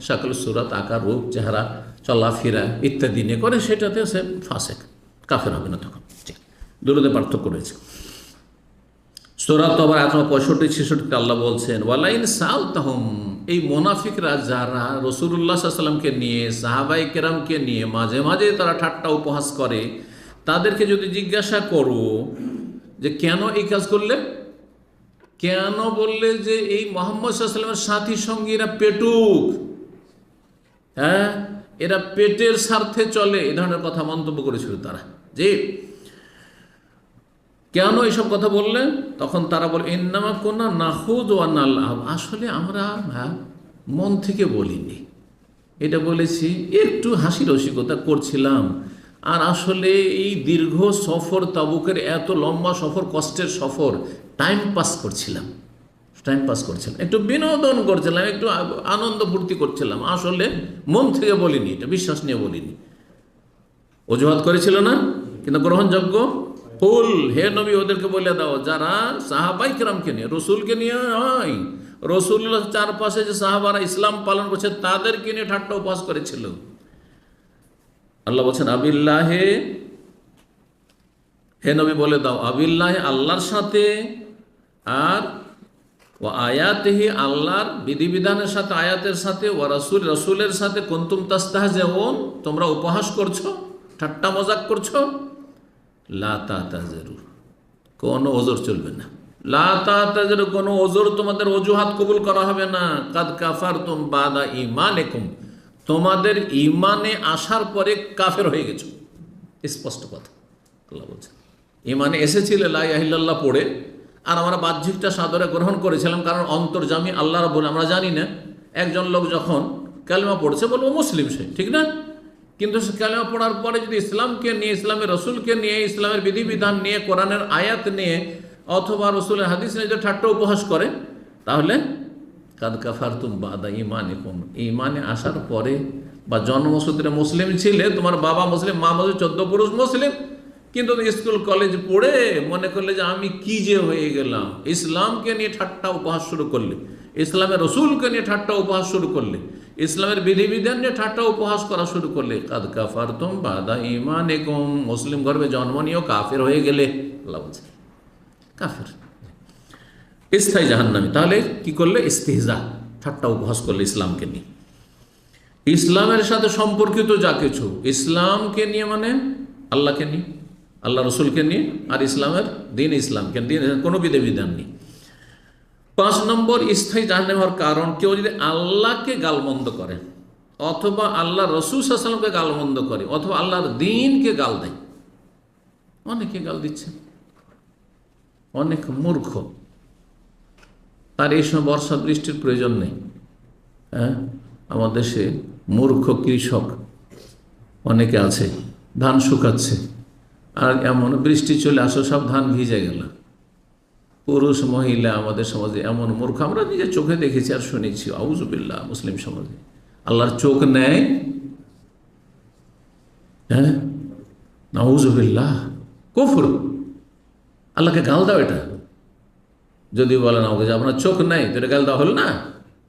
শাকল সুরাত, আকার, রূপ, চেহারা, চলাফেরা ইত্যাদি নিয়ে করে, সেটাতে সে ফাসেক, কাফের হবে না তখন। দুটোতে পার্থক্য রয়েছে। সূরা তাওবা আয়াত 65-66 আল্লাহ বলছেন, ওয়ালাইন সালতাহুম, এই মুনাফিকরা যারা রাসূলুল্লাহ সাল্লাল্লাহু আলাইহি ওয়াসাল্লামকে নিয়ে, সাহাবায়ে কেরামকে নিয়ে মাঝে মাঝে তারা ঠাট্টা উপহাস করে, তাদেরকে যদি জিজ্ঞাসা করো যে কেন এই কাজ করলে, কেন বললে যে এই মুহাম্মদ সাল্লাল্লাহু আলাইহি ওয়াসাল্লামের সাথী সঙ্গীরা পেটুক, এরা পেটের স্বার্থে চলে, এ ধরনের কথা মন্তব্য করেছিল তারা, যে কেন এইসব কথা বললেন? তখন তারা বলে, ইন্নামা কুন্না নাখুদ ওয়া নালআব, আসলে আমরা মন থেকে বলিনি, এটা বলেছি একটু হাসি রসিকতা করছিলাম। আর আসলে এই দীর্ঘ সফর, তাবুকের এত লম্বা সফর, কষ্টের সফর, টাইম পাস করছিলাম, একটু বিনোদন করছিলাম, একটু আনন্দ ফুর্তি করছিলাম, আসলে মন থেকে বলিনি, এটা বিশ্বাস নিয়ে বলিনি। অজুহাত করেছিল না, কিন্তু গ্রহণযোগ্য ফুল। হে নবী, ওদেরকে বলে দাও যারা সাহাবায়ে কেরামকে নিয়ে, রসুলকে নিয়ে হয়, রসুল্লাহ চারপাশে যে সাহাবারা ইসলাম পালন করছে তাদেরকে নিয়ে ঠাট্টা উপহাস করেছিল। আল্লাহ বলছেন, আবিল্লাহে, হে নবী বলে দাও, আবিল্লাহে, আল্লাহর সাথে, আর ও আয়াতেহি, আল্লাহর বিধিবিধানের সাথে, আয়াতের সাথে, ও রাসূল, রাসূলের সাথে, কুনতুম তাস্তাহজিউন, তোমরা উপহাস করছো, ঠাট্টা মজাক করছো। লা তাতাযিরু, কোনো ওজর চলবে না। লা তাতাযিরু, কোনো ওজর, তোমাদের অজুহাত কবুল করা হবে না। কাদ কাফারতুম বাদা ঈমানিকুম, তোমাদের ঈমানে আসার পরে কাফের হয়ে গেছো, স্পষ্ট কথা আল্লাহ বলছেন। ঈমানে এসেছিলে লা ইলাহা ইল্লাল্লাহ পড়ে, আর আমরা বাহ্যিকটা সাদরে গ্রহণ করেছিলাম, কারণ অন্তর্যামী আল্লাহ রাব্বুল আমরা জানি না। একজন লোক যখন কালেমা পড়ছে বলবো মুসলিম সে, ঠিক না? কিন্তু সে কালেমা পড়ার পরে যদি ইসলামকে নিয়ে, ইসলামের রসুলকে নিয়ে, ইসলামের বিধিবিধান নিয়ে, কোরআনের আয়াত নিয়ে অথবা রসুলের হাদিস নিয়ে যদি ঠাট্টা উপহাস করে, তাহলে কাদ কাফারতুম বাদা ঈমানিকুম, ঈমানে আসার পরে বা জন্মসূত্রে মুসলিম ছিলে, তোমার বাবা মুসলিম, মা মুসলিম, 14 পুরুষ মুসলিম, কিন্তু স্কুল কলেজ পড়ে মনে করলে যে আমি কি যে হয়ে গেলাম, ইসলামকে নিয়ে ঠাট্টা উপহাস শুরু করলে, ইসলামের রসুলকে নিয়ে ঠাট্টা উপহাস শুরু করলে, ইসলামের বিধিবিধান নিয়ে ঠাট্টা উপহাস করা শুরু করলে, কাদ কাফারতুম বাদা ঈমানিকুম, মুসলিম গর্ভে জন্ম নিয়েও কাফের হয়ে গেলে, আল্লাহ বলছে কাফের, স্থায়ী জাহান্নামী। তাহলে কি করলে? ইস্তিহজা, ঠাট্টা উপহাস করলে ইসলামকে নিয়ে। ইসলামের সাথে সম্পর্কিত যা কিছু, ইসলামকে নিয়ে মানে আল্লাহকে নিয়ে, আল্লাহ রসুলকে নিয়ে, আর ইসলামের দিন, ইসলামকে দিন, কোনো বিধিবিধান নেই। 5 নম্বর স্থায়ী জাহান্নামী হওয়ার কারণ, কেউ যদি আল্লাহকে গালমন্দ করে অথবা আল্লাহ রসুল সাল্লাল্লাহু আলাইহি ওয়াসাল্লামকে গালমন্দ করে অথবা আল্লাহর দিনকে গাল দেয়। অনেকে গাল দিচ্ছে, অনেক মূর্খ, তার এই সময় বর্ষা বৃষ্টির প্রয়োজন নেই। হ্যাঁ, আমাদের দেশে মূর্খ কৃষক অনেকে আছে, ধান শুকাচ্ছে, আর এমন বৃষ্টি চলে আসো সব ধান ভিজে গেল। পুরুষ মহিলা আমাদের সমাজে এমন মূর্খ, আমরা নিজের চোখে দেখেছি আর শুনেছি। আউযুবিল্লাহ, মুসলিম সমাজে আল্লাহর চোখ নেই। হ্যাঁ, আউযুবিল্লাহ, কুফর, আল্লাহকে গাল দাও। এটা যদি বলেন আমাকে যে আপনার চোখ নাই, তো এটা গাল দেওয়া হলো না?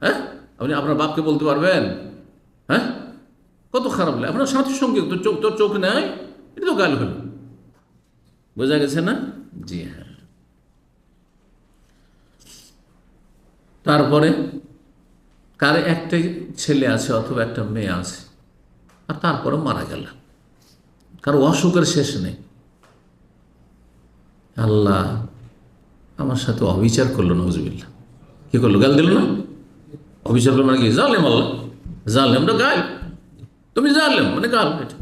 হ্যাঁ, আপনি আপনার বাপকে বলতে পারবেন? হ্যাঁ, কত খারাপ লাগে। আপনার সাথী সঙ্গে তোর চোখ নাই, এটা তো গাল হলো। বোঝা গেছে না? জি হ্যাঁ। তারপরে কার একটা ছেলে আছে অথবা একটা মেয়ে আছে, আর তারপরে মারা গেল, কারো অসুখের শেষ নেই। আল্লাহ আমার সাথে অবিচার করলো, নাউজুবিল্লাহ। কি করলো? গাল দিল না? অবিচার করলো মানে কি? জালেম আল্লাহ, জালেমটা গাল, তুমি জালেম মানে গাল। এটা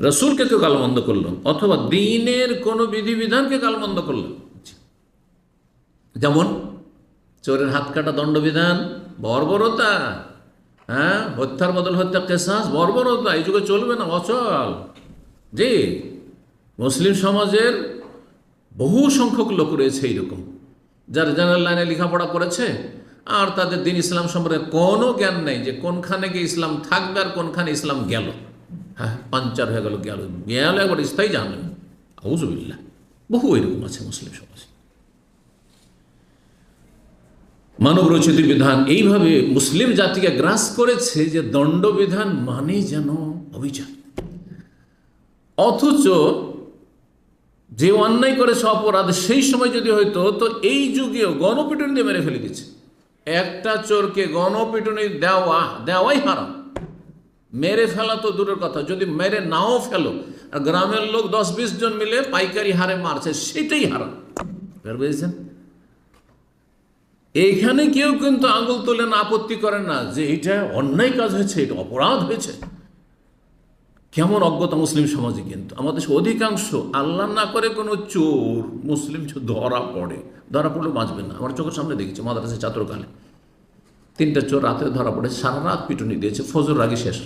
রসুলকে কেউ গালমন্দ করলো অথবা দ্বীনের কোনো বিধিবিধানকে গালমন্দ করলো, যেমন চোরের হাত কাটা দণ্ডবিধান, বর্বরতা। হ্যাঁ, হত্যার বদল হত্যা, কেসাস, বর্বরতা। এই যুগে চলবে না, অচল। জি, মুসলিম সমাজের বহু সংখ্যক লোক রয়েছে এইরকম, যারা জেনারেল লাইনে লেখাপড়া করেছে আর তাদের দিন ইসলাম সম্পর্কে কোনো জ্ঞান নেই, যে কোনখানে গিয়ে ইসলাম থাকবে আর কোনখানে ইসলাম গেল। হ্যাঁ, পাঞ্চার হয়ে গেল, গেল একবার স্থায়ী জাহান্নামী। আউযুবিল্লাহ, বহু এরকম আছে মুসলিম সমাজে। মানব রচিত বিধান এইভাবে মুসলিম জাতিকে গ্রাস করেছে যে দণ্ডবিধান মানে যেন অবিচার, অথচ যে অন্যায় করেছে অপরাধ সেই সময় যদি হইতো, তো এই যুগেও গণপিটুনি দিয়ে মেরে ফেলে দিচ্ছে। একটা চোরকে গণপিটুনি দেওয়াই হারাম। মেরে ফেলা তো দূরের কথা, যদি মেরে নাও ফেলো আর গ্রামের লোক 10-20 জন মিলে পাইকারি হারে মারছে, সেটাই হারাম। বুঝেছেন? এইখানে কেউ কিন্তু আঙুল তোলেন, আপত্তি করেন না যে এটা অন্যায় কাজ হয়েছে, এটা অপরাধ হয়েছে। কেমন অজ্ঞতা মুসলিম সমাজে। কিন্তু আমাদের অধিকাংশ আল্লাহ না করে কোনো চোর মুসলিম ধরা পড়লে বাঁচবে না। আমার চোখের সামনে দেখেছি মাদ্রাসা ছাত্রকালে 3টা চোর রাতে ধরা পড়ে, সারা রাত পিটুনি দিয়েছে, ফজর আগে শেষ।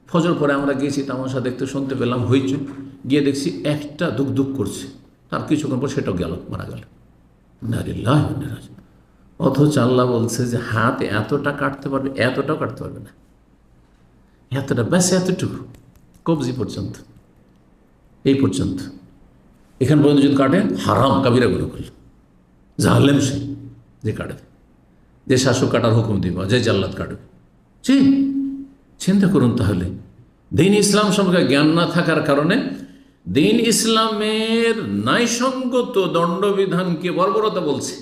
ফজর পরে আমরা গিয়েছি তামাশা দেখতে, শুনতে পেলাম হইচই, গিয়ে দেখছি একটা দুঃখ দুঃখ করছে, তার কিছুক্ষণ পর সেটাও গেল, মারা গেল। অথচ আল্লাহ বলছে যে হাত এতটা কাটতে পারবে, এতটাও কাটতে পারবে না, এতটা ব্যাস, এতটুকু কবজি পর্যন্ত, এই পর্যন্ত। এখান পর্যন্ত যদি কাটে হারাম, কাবিরা গুলো করল, জালেম সে যে কাটবে, যে শাসক কাটার হুকুম দিবা, যে জাল্লাদ কাটবে। চিন্তা করুন তাহলে, দিন ইসলাম সম্পর্কে জ্ঞান না থাকার কারণে দিন ইসলামের ন্যায়সঙ্গত দণ্ডবিধানকে বর্বরতা বলছে,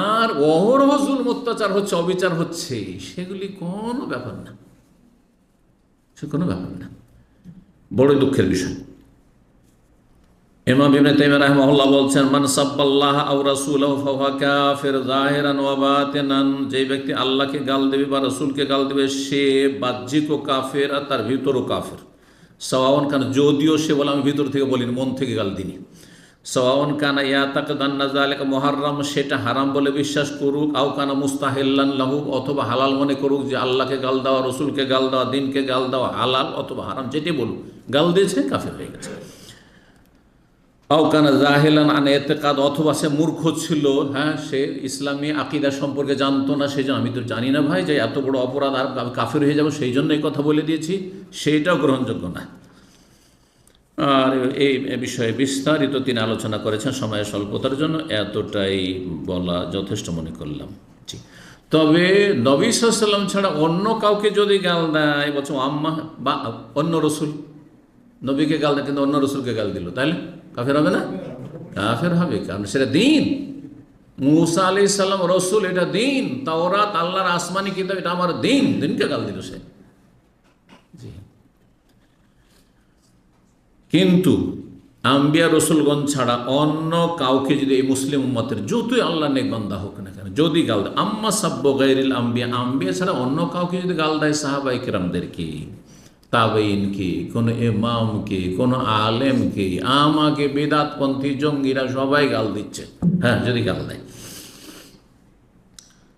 আর অহরহ জুলম অত্যাচার হচ্ছে, অবিচার হচ্ছে, সেগুলি কোনো ব্যাপার না, সে কোনো ব্যাপার না। বড়ই দুঃখের বিষয়। ইমাম ইবনে তাইমিয়া রাহিমাহুল্লাহ বলছেন, মান সাব্বাল্লাহ আও রাসূলাহু ফাহুয়া কাফির যাহিরান ওয়া বাতিনান, যে ব্যক্তি আল্লাহকে গাল দেবে বা রাসূলকে গাল দেবে সে বাহ্যিকও কাফের আর তার ভিতরও কাফের। সাওয়াউন কান, যদিও সে বলে আমি ভিতর থেকে বলিনি, মন থেকে গাল দিনি। সাওয়াউন কানা ইয়াতাকাদান্না যালিকা মুহাররাম, সেটা হারাম বলে বিশ্বাস করুক, আও কানা মুস্তাহিল্লান লাহু, অথবা হালাল মনে করুক যে আল্লাহকে গাল দেওয়া, রসুলকে গাল দেওয়া, দিনকে গাল দেওয়া হালাল অথবা হারাম, যেটি বলুক, গাল দিয়েছে কাফের হয়ে গেছে। আও কানা জাহিলান আন ইতিকাদ, অথবা সে মূর্খ ছিল, হ্যাঁ, সে ইসলামী আকিদা সম্পর্কে জানতো না, সেই জন্য আমি তো জানি না ভাই যে এত বড় অপরাধ আর আমি কাফের হয়ে যাবো, সেই জন্য এই কথা বলে দিয়েছি, সেইটাও গ্রহণযোগ্য না। আর এই বিষয়ে বিস্তারিত তিনি আলোচনা করেছেন, সময়ের স্বল্পতার জন্য এতটাই বলা যথেষ্ট মনে করলাম। জি, তবে নবী সাল্লাল্লাহু আলাইহি ওয়াসাল্লাম ছাড়া অন্য কাউকে যদি গাল দেয়, বলছে আম্মা বা অন্য রসুল, নবীকে গাল দেয় কিন্তু অন্য রসুলকে গাল দিল, তাহলে কাফের হবে না? কাফের হবে, কারণ সেটা দিন। মুসা আলাইহিস সালাম রসুল, এটা দিন। তাওরাত আল্লাহর আসমানি কিতাব, এটা আমার দিন, দিনকে গাল দিল সে। জি, কিন্তু আম্বিয়া রসুলগণ ছাড়া অন্য কাউকে যদি এই মুসলিম উম্মতের যতই আল্লাহ নেক বান্দা হোক না কেন যদি গাল দেয়, আম্মা সাব্বু গায়রিল আম্বিয়া, আম্বিয়া ছাড়া অন্য কাউকে যদি গাল দেয়, সাহাবায়ে কেরামদেরকে, তাবেঈনকে, কোনো ইমামকে, কোনো আলেমকে, আমাকে, বিদাতপন্থী জঙ্গিরা সবাই গাল দিচ্ছে, হ্যাঁ, যদি গাল দেয়।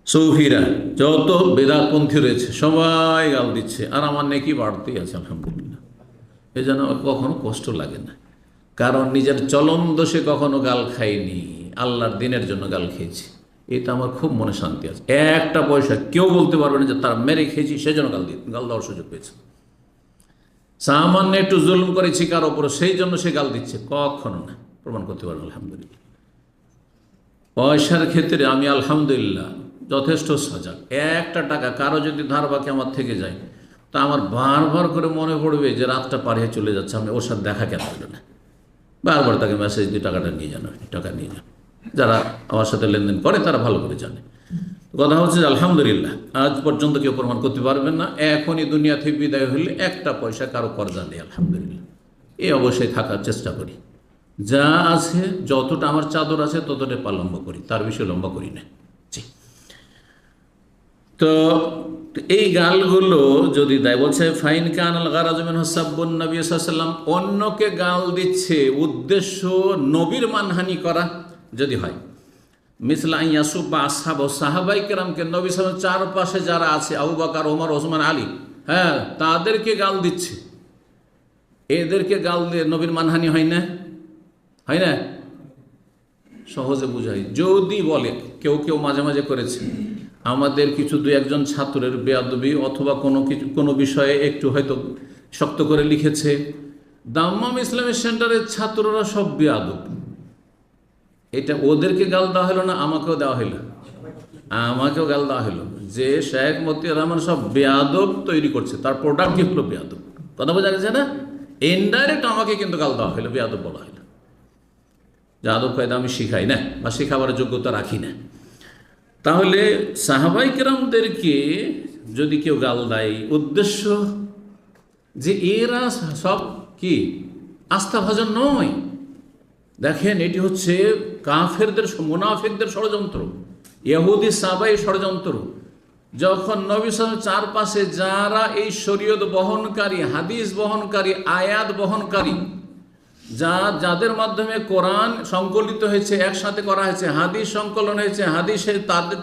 সৌফিরা যত বেদাতপন্থী রয়েছে সবাই গাল দিচ্ছে, আর আমার নেকি বাড়তেই আছে আলহামদুলিল্লাহ। এই জন্য আমার কখনো কষ্ট লাগে না, কারণ নিজের চলন দোষে কখনো গাল খাইনি, আল্লাহর দিনের জন্য গাল খেয়েছি, এটা আমার খুব মনে শান্তি আছে। একটা পয়সা কেউ বলতে পারবে না যে তার মেরে খেয়েছি সেজন্য গাল দেওয়ার সুযোগ পেয়েছে। সামান্য একটু জুলুম করেছি কার ওপরে, সেই জন্য সে গাল দিচ্ছে, কখনো না, প্রমাণ করতে পারবো আলহামদুলিল্লাহ। পয়সার ক্ষেত্রে আমি আলহামদুলিল্লাহ যথেষ্ট সজাগ। একটা টাকা কারো যদি ধার বাকি আমার থেকে যায়, তা আমার বারবার করে মনে পড়বে যে রাতটা পার হয়ে চলে যাচ্ছে, আমি ওর সাথে দেখা কেন হলো না, বারবার তাকে মেসেজ দিয়ে টাকাটা নিয়ে যান, টাকা নিয়ে যান। যারা আমার সাথে লেনদেন করে তারা ভালো করে জানে। কথা হচ্ছে যে আলহামদুলিল্লাহ আজ পর্যন্ত কেউ প্রমাণ করতে পারবেন না এখনই দুনিয়া থেকে বিদায় হলে একটা পয়সা কারো কর্জা নেই আলহামদুলিল্লাহ। এই অবশ্যই থাকার চেষ্টা করি, যা আছে যতটা আমার চাদর আছে ততটা পা লম্বা করি, তার বেশি লম্বা করি না। জি, তো এই গালগুলো যদি দেয়, বলছে ফাইন কানাল গারাজু মিনহু সাব্বুন নবী সাল্লাল্লাহু আলাইহি ওয়াসাল্লাম, অন্যকে গাল দিচ্ছে উদ্দেশ্য নবীর মানহানি করা যদি হয়, মিসলা ইয়াসুব বা আসহাব, সাহাবাই কেরামকে, নবী সাল্লাল্লাহু আলাইহি ওয়াসাল্লাম চারপাশে যারা আছে, আবু বকর, ওমর, ওসমান, আলী, হ্যাঁ, তাদেরকে গাল দিচ্ছে, এদেরকে গাল দিয়ে নবীর মানহানি হয় না? হয় না? সহজে বুঝাই, যদি বলে কেউ কেউ মাঝে মাঝে করেছে, আমাদের কিছু দুই একজন ছাত্রের বেয়াদবি অথবা কোনো বিষয়ে একটু হয়তো শক্ত করে লিখেছে, দাম্মাম ইসলামিক সেন্টারের ছাত্ররা সব বেয়াদব, এটা ওদেরকে গাল দেওয়া হলো না, আমাকেও দেওয়া হলো, আমাকেও গাল দেওয়া হলো যে শেখ মতিয়ার রহমান সব বেয়াদব তৈরি করছে, তার প্রোডাক্ট কি হলো বেয়াদব। কথা বোঝা গেছে না? ইনডাইরেক্ট আমাকে কিন্তু গাল দেওয়া হলো, বেয়াদব বলা হলো। যে আদব কায়দা আমি শিখাই না বা শেখাবার যোগ্যতা রাখি না। তাহলে সাহাবাই কেরামদেরকে যদি কেউ গাল দেয়, উদ্দেশ্য যে এরা সব কি আস্থাভাজন নয়। দেখেন, এটি হচ্ছে কাফেরদের, মুনাফিকদের ষড়যন্ত্র, ইহুদি সাহাবাই ষড়যন্ত্র। যখন নবী সাল্লাল্লাহু আলাইহি ওয়াসাল্লাম চারপাশে যারা এই শরীয়ত বহনকারী, হাদিস বহনকারী, আয়াত বহনকারী, যাদের মাধ্যমে কোরআন সংকলিত হয়েছে, একসাথে করা হয়েছে, হাদিস সংকলন হয়েছে, হাদিসে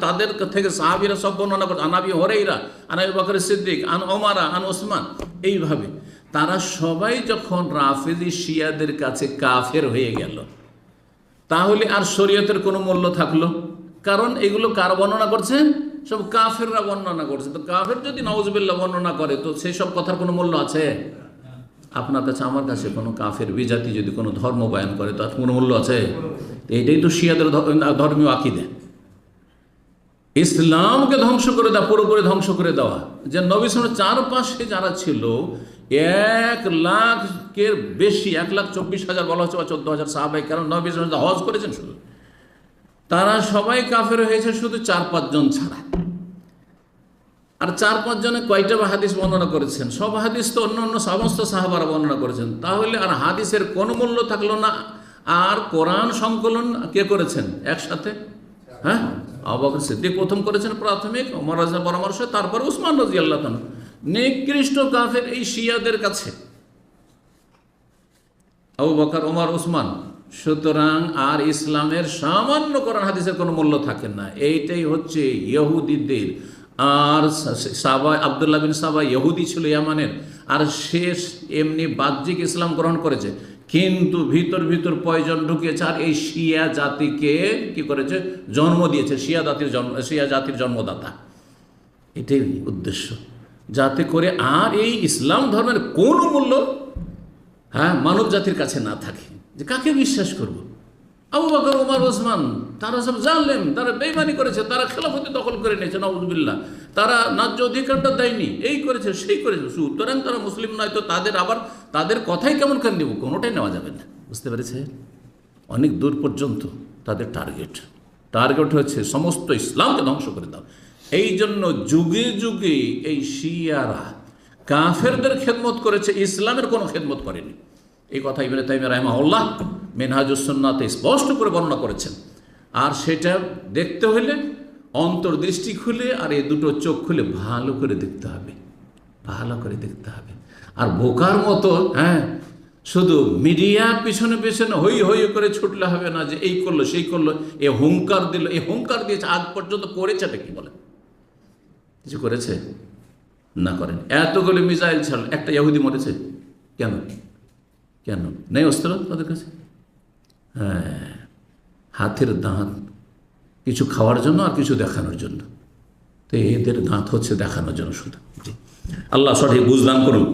তাদের থেকে সাহাবীরা সব বর্ণনা করছে, আন আবি হুরায়রা, আন আবি বকর সিদ্দিক, আন ওমরা, আন ওসমান, এইভাবে তারা সবাই যখন রাফেজি শিয়াদের কাছে কাফের হয়ে গেল, তাহলে আর শরীয়তের কোনো মূল্য থাকলো? কারণ এগুলো কার বর্ণনা করছেন? সব কাফেররা বর্ণনা করছে। তো কাফের যদি নাউজুবিল্লাহ বর্ণনা করে, তো সেই সব কথার কোনো মূল্য আছে? আপনার কাছে, আমার কাছে কোনো কাফের বিজাতি যদি কোনো ধর্ম বয়ান করে, তার কোনো মূল্য আছে? এইটাই তো শিয়াদের ধর্মীয় আকীদা, ইসলামকে ধ্বংস করে দেওয়া, পুরোপুরি ধ্বংস করে দেওয়া। যে নবী সাল্লাল্লাহু আলাইহি ওয়াসাল্লামের চারপাশে যারা ছিল, 1,00,000-এর বেশি, 1,24,000 বলা হচ্ছে, বা 14,000 সাহাবায়ে কেরাম নবী সাল্লাল্লাহু আলাইহি ওয়াসাল্লাম হজ করেছেন শুধু, তারা সবাই কাফের হয়েছে শুধু 4-5 জন ছাড়া। আর 4-5 জনে কয়টা বা হাদিস বর্ণনা করেছেন? সব হাদিস তো অন্য সমস্ত সাহাবারা বর্ণনা করেছেন। তাহলে আর হাদিসের কোনো মূল্য থাকলো না। আর কোরআন সংকলন কে করেছেন একসাথে? হ্যাঁ, আবু বকর সিদ্দিক প্রথম করেছেন প্রাথমিক, ওমর রাদিয়াল্লাহু পরামর্শ, তারপর উসমান রাদিয়াল্লাহু আনহু। নিকৃষ্ট কাফের এই শিয়াদের কাছে আবু বকর, ওমর, উসমান সুতরাং আর ইসলামের সামান্য কোরআন হাদিসের কোনো মূল্য থাকে না। এইটাই হচ্ছে ইহুদিদের। আর সাবা, আবদুল্লাহ বিন সাবা ইহুদি ছিল ইয়ামানের, আর শেষ এমনি বাহ্যিক ইসলাম গ্রহণ করেছে, কিন্তু ভিতর ভিতর পয়জন ঢুকিয়েছে আর এই শিয়া জাতিকে কি করেছে, জন্ম দিয়েছে। শিয়া জাতির জন্মদাতা। এটাই উদ্দেশ্য, যাতে করে আর এই ইসলাম ধর্মের কোনো মূল্য মানব জাতির কাছে না থাকে। যে কাকে বিশ্বাস করব? আবু বকর, ওমর, ওসমান, তারা সব জানলেন, তারা বেঈমানি করেছে, তারা খেলাফতি দখল করে নিয়েছে, নাউযুবিল্লাহ, তারা ন্যায্য অধিকারটা দেয়নি, এই করেছে সেই করেছে, সুতরাং তারা মুসলিম নয়। তো তাদের কথাই কেমন করে নেব? কোনোটাই নেওয়া যাবে না। বুঝতে পেরেছে? অনেক দূর পর্যন্ত তাদের টার্গেট হচ্ছে সমস্ত ইসলামকে ধ্বংস করে দাও। এই জন্য যুগে যুগে এই শিয়ারা কাফেরদের খেদমত করেছে, ইসলামের কোনো খেদমত করেনি। এই কথা ইবনে তাইমিয়া রাহিমাহুল্লাহ মিনহাজুস সুন্নাতে স্পষ্ট করে বর্ণনা করেছেন। আর সেটা দেখতে হলে অন্তর্দৃষ্টি খুলে আর এই দুটো চোখ খুলে ভালো করে দেখতে হবে, ভালো করে দেখতে হবে। আর বোকার মতো শুধু মিডিয়ার পিছনে পিছনে হই হই করে ছুটলে হবে না, যে এই করলো সেই করলো, এ হুঙ্কার দিল, এ হুঙ্কার দিয়েছে, আজ পর্যন্ত করেছেটা কি বলে? কিছু করেছে না? করেন। এতগুলো মিসাইল ছাড়ল, একটা ইহুদি মরেছে কেন? কেন নেই অস্ত্র তাদের কাছে? হাতের দাঁত কিছু খাওয়ার জন্য আর কিছু দেখানোর জন্য। তো এদের দাঁত হচ্ছে দেখানোর জন্য শুধু। আল্লাহ সঠিক বুঝদান করুন।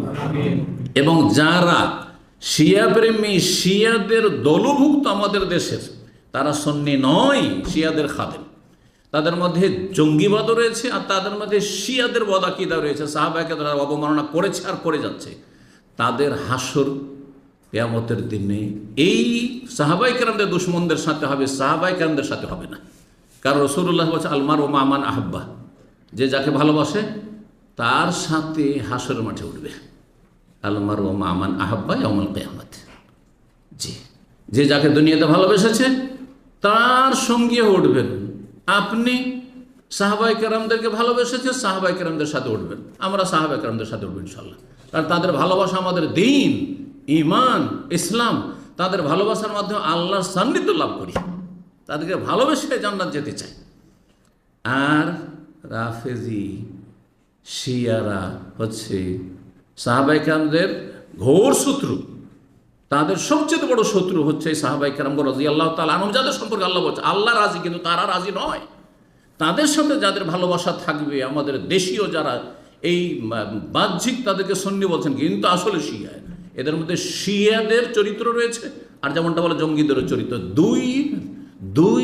এবং যারা শিয়া প্রেমী, শিয়াদের দলভুক্ত আমাদের দেশের, তারা সুন্নি নয়, শিয়াদের খাদেম। তাদের মধ্যে জঙ্গিবাদও রয়েছে, আর তাদের মধ্যে শিয়াদের বদাকিদা রয়েছে। সাহাবাকে তারা অবমাননা করেছে আর করে যাচ্ছে। তাদের হাসর কিয়ামতের দিনে এই সাহাবায়ে কেরামদের দুশমনদের সাথে হবে, সাহাবায়ে কেরামদের সাথে হবে না। কারণ রাসূলুল্লাহ বলেছে, আলমার ও মামান আহাব্বা, যে যাকে ভালোবাসে তার সাথে হাসরের মাঠে উঠবে। আলমার ও মামান আহাব্বা ইয়াউমুল কিয়ামত। জি, যে যাকে দুনিয়াতে ভালোবেসেছে তার সঙ্গে উঠবেন। আপনি সাহাবায়ে কেরামদেরকে ভালোবেসেছে, সাহাবায়ে কেরামদের সাথে উঠবেন। আমরা সাহাবায়ে কেরামদের সাথে উঠবো ইনশাআল্লাহ। কারণ তাদের ভালোবাসা আমাদের দ্বীন, ইমান, ইসলাম। তাদের ভালোবাসার মাধ্যমে আল্লাহর সান্নিধ্য লাভ করি, তাদেরকে ভালোবেসে জান্নাত যেতে চাই। আর রাফেজি শিয়ারা হচ্ছে সাহাবায়ে কেরামদের ঘোর শত্রু। তাদের সবচেয়ে বড় শত্রু হচ্ছে সাহাবায়ে কেরাম রাদিয়াল্লাহু তাআলা আনহুম, যাদের সম্পর্কে আল্লাহ বলছে আল্লাহ রাজি, কিন্তু তারা রাজি নয়। তাদের সাথে যাদের ভালোবাসা থাকবে, আমাদের দেশীয় যারা এই বাহ্যিক তাদেরকে সুন্নি বলছেন, কিন্তু আসলে শিয়া। এদের মধ্যে শিয়াদের চরিত্র রয়েছে, আর যেমনটা বলে জঙ্গিদেরও চরিত্র। দুই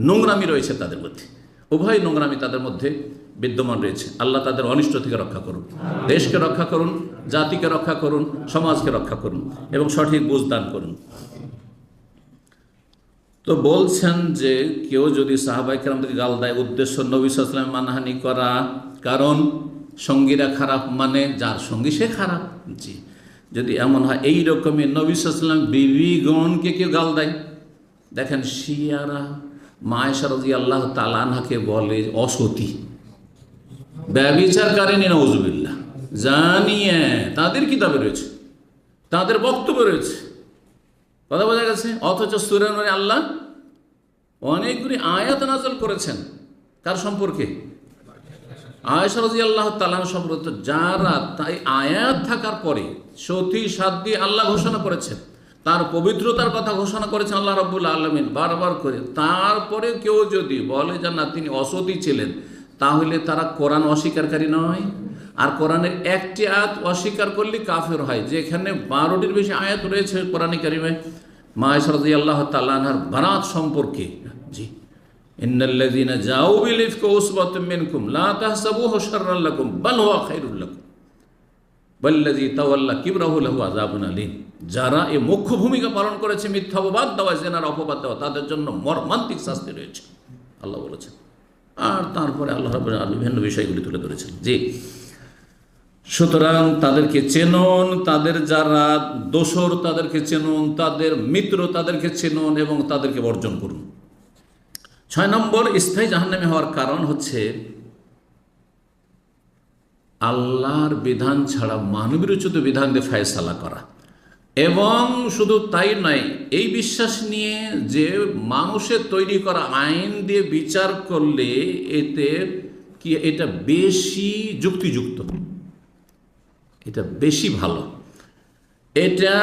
নোংরামি রয়েছে তাদের মধ্যে, উভয় নোংরামি তাদের মধ্যে বিদ্যমান রয়েছে। আল্লাহ তাদের অনিষ্ট থেকে রক্ষা করুন, দেশকে রক্ষা করুন, জাতিকে রক্ষা করুন, সমাজকে রক্ষা করুন এবং সঠিক বুঝ দান করুন। তো বলছেন যে কেউ যদি সাহাবায়ে কেরামদেরকে গাল দেয়, উদ্দেশ্য নবী সাল্লাল্লাহু আলাইহি ওয়াসাল্লাম মানহানি করা, কারণ সঙ্গীরা খারাপ মানে যার সঙ্গী সে খারাপ। জি, যদি এমন হয় এই রকমের নবী সাল্লাল্লাহু আলাইহি ওয়াসাল্লাম বিবিগণকে কেউ গাল দেয়, দেখেন শিয়ারা মা আয়েশা রাদিয়াল্লাহু তাআলা আনহাকে বলে অসতী, ব্যভিচারকারিনী, নাউযুবিল্লাহ, জানিয়ে তাদের কিতাবে রয়েছে, তাদের বক্তব্য রয়েছে। কথা বোঝা গেছে? অথচ সূরা নূরে আল্লাহ অনেকগুলি আয়াত নাযিল করেছেন কার সম্পর্কে? আয়েশা রাদিয়াল্লাহু তাআলা সম্পর্কে। যারা তাই আয়াত থাকার পরে সতী সাধ্বী আল্লাহ ঘোষণা করেছেন, তার পবিত্রতার কথা ঘোষণা করেছেন আল্লাহ রাব্বুল আলামিন বারবার করে, তারপরে কেউ যদি বলে যে না তিনি অসতী ছিলেন, তাহলে তারা কোরআন অস্বীকারী নয়। আর কোরআনের একটি আয়াত অস্বীকার করলে কাফের হয়। যেখানে 12টির বেশি আয়াত রয়েছে কোরআনে কারিমে মা আয়েশা রাদিয়াল্লাহু তাআলা আনহার বারাত সম্পর্কে। জি, ইন্নাল্লাযীনা জাউ বিল ইফকি উসবাতুম মিনকুম লা তাহসাবুহু শাররান লাকুম বাল হুয়া খায়রুল লাকুম ওয়াল্লাযী তাওয়াল্লা কিবরাহু লাহু আযাবুন আলীম। যারা এই মুখ্য ভূমিকা পালন করেছে মিথ্যা অপবাদ দেওয়া, জেনার অপবাদ দেওয়া, তাদের জন্য মর্মান্তিক শাস্তি রয়েছে আল্লাহ বলেছেন। আর তারপরে আল্লাহ রাব্বুল আলামিন বিভিন্ন বিষয়গুলি তুলে ধরেছেন। জি, সুতরাং তাদেরকে চেনুন, তাদের যারা দোসর তাদেরকে চেনুন, তাদের মিত্র তাদেরকে চেনুন এবং তাদেরকে বর্জন করুন। 6 নম্বর স্থায়ী জাহান্নামী হওয়ার কারণ হচ্ছে আল্লাহর বিধান ছাড়া মানবরচিত বিধান দিয়ে ফায়সালা করা। এবং শুধু তাই নয়, এই বিশ্বাস নিয়ে যে মানুষের তৈরি করা আইন দিয়ে বিচার করলে এতে কি এটা বেশি যুক্তিযুক্ত, এটা বেশি ভালো, এটা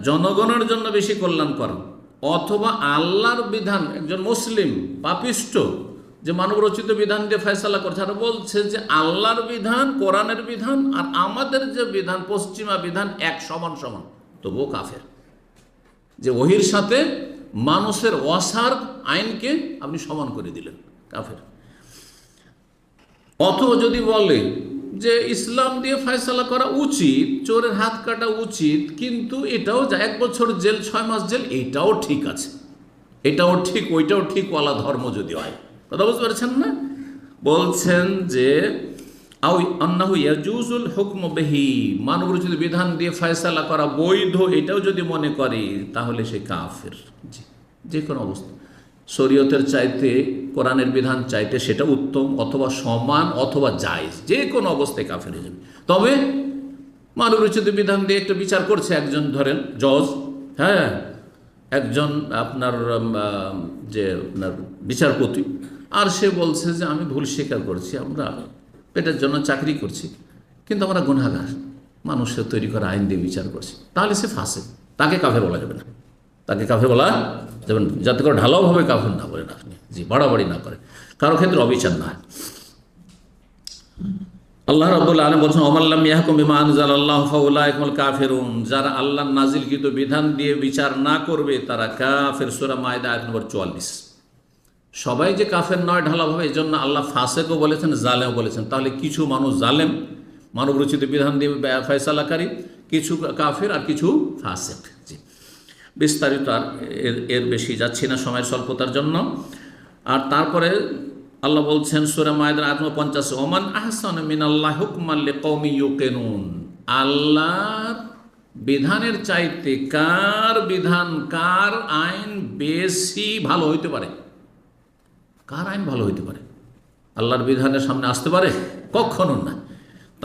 জনগণের জন্য বেশি কল্যাণকর, অথবা আল্লাহর বিধান, একজন মুসলিম পাপিষ্ট যে মানবরচিত বিধান দিয়ে ফয়সালা করছে আর বলছে যে আল্লাহর বিধান, কোরআনের বিধান আর আমাদের যে বিধান পশ্চিমা বিধান এক সমান সমান, তবুও কাফের। যে ওহির সাথে মানুষের অসার আইনকে আপনি সমান করে দিলেন, কাফের। অথবা যদি বলে যে ইসলাম দিয়ে ফয়সালা করা উচিত, চোরের হাত কাটা উচিত, কিন্তু এটাও 1 বছর জেল 6 মাস জেল, এটাও ঠিক আছে, এটাও ঠিক ওইটাও ঠিক, ওয়ালা ধর্ম যদি হয়। কথা বুঝতে পারছেন না? বলছেন যে আন্নাহু ইয়াজুজুল হুকম বিহি, মানবরচিত বিধান দিয়ে ফয়সালা করা বৈধ, এটাও যদি মনে করে তাহলে সে কাফের। যে কোনো অবস্থা শরীয়তের চাইতে, কোরআনের বিধান চাইতে সেটা উত্তম অথবা সমান অথবা জায়েজ, যে কোনো অবস্থায় কাফের হয়ে যাবে। তবে মানবরচিত বিধান দিয়ে একটা বিচার করছে একজন, ধরেন জজ, হ্যাঁ, একজন আপনার যে আপনার বিচারপতি, আর সে বলছে যে আমি ভুল স্বীকার করছি, আমরা পেটের জন্য চাকরি করছি, কিন্তু আমরা গুনাহগার, মানুষের তৈরি করা আইন দিয়ে বিচার করছি, তাহলে সে ফাঁসে, তাকে কাফের বলা যাবে না, তাকে কাফের বলা যাবে না, যাতে করে ঢালাওভাবে কাফের না বলেন আপনি, জি, বাড়াবাড়ি না করে, কারো ক্ষেত্রে অবিচার না হয়। আল্লাহ রাব্বুল আলামিন বলছেন ওমাল্লাম ইয়াহকুম বিমা আনজালাল্লাহু ফাউলাইকা হুমুল কাফিরুন, যারা আল্লাহর নাজিলকৃত বিধান দিয়ে বিচার না করবে তারা কাফের। সূরা মায়দা আয়াত নম্বর 44। সবাই যে কাফের নয় ঢালাভাবে, এই জন্য আল্লাহ ফাসেকও বলেছেন, জালেমও বলেছেন। তাহলে কিছু মানুষ জালেম, মানবরচিত বিধান দিয়ে ফয়সালাকারী, কিছু কাফের আর কিছু ফাসেক। জি, বিস্তারিত আর এর বেশি যাচ্ছি না সময়ের স্বল্পতার জন্য। আর তারপরে আল্লাহ বলছেন সূরা মায়দার আয়াত নম্বর 50, ওমান আহসানু মিনাল্লাহি হুকমান লিকওমি ইউকিনুন, আল্লাহর বিধানের চাইতে কার বিধান, কার আইন বেশি ভালো হইতে পারে? কার আইন ভালো হইতে পারে? আল্লাহর বিধানের সামনে আসতে পারে? কখনো না।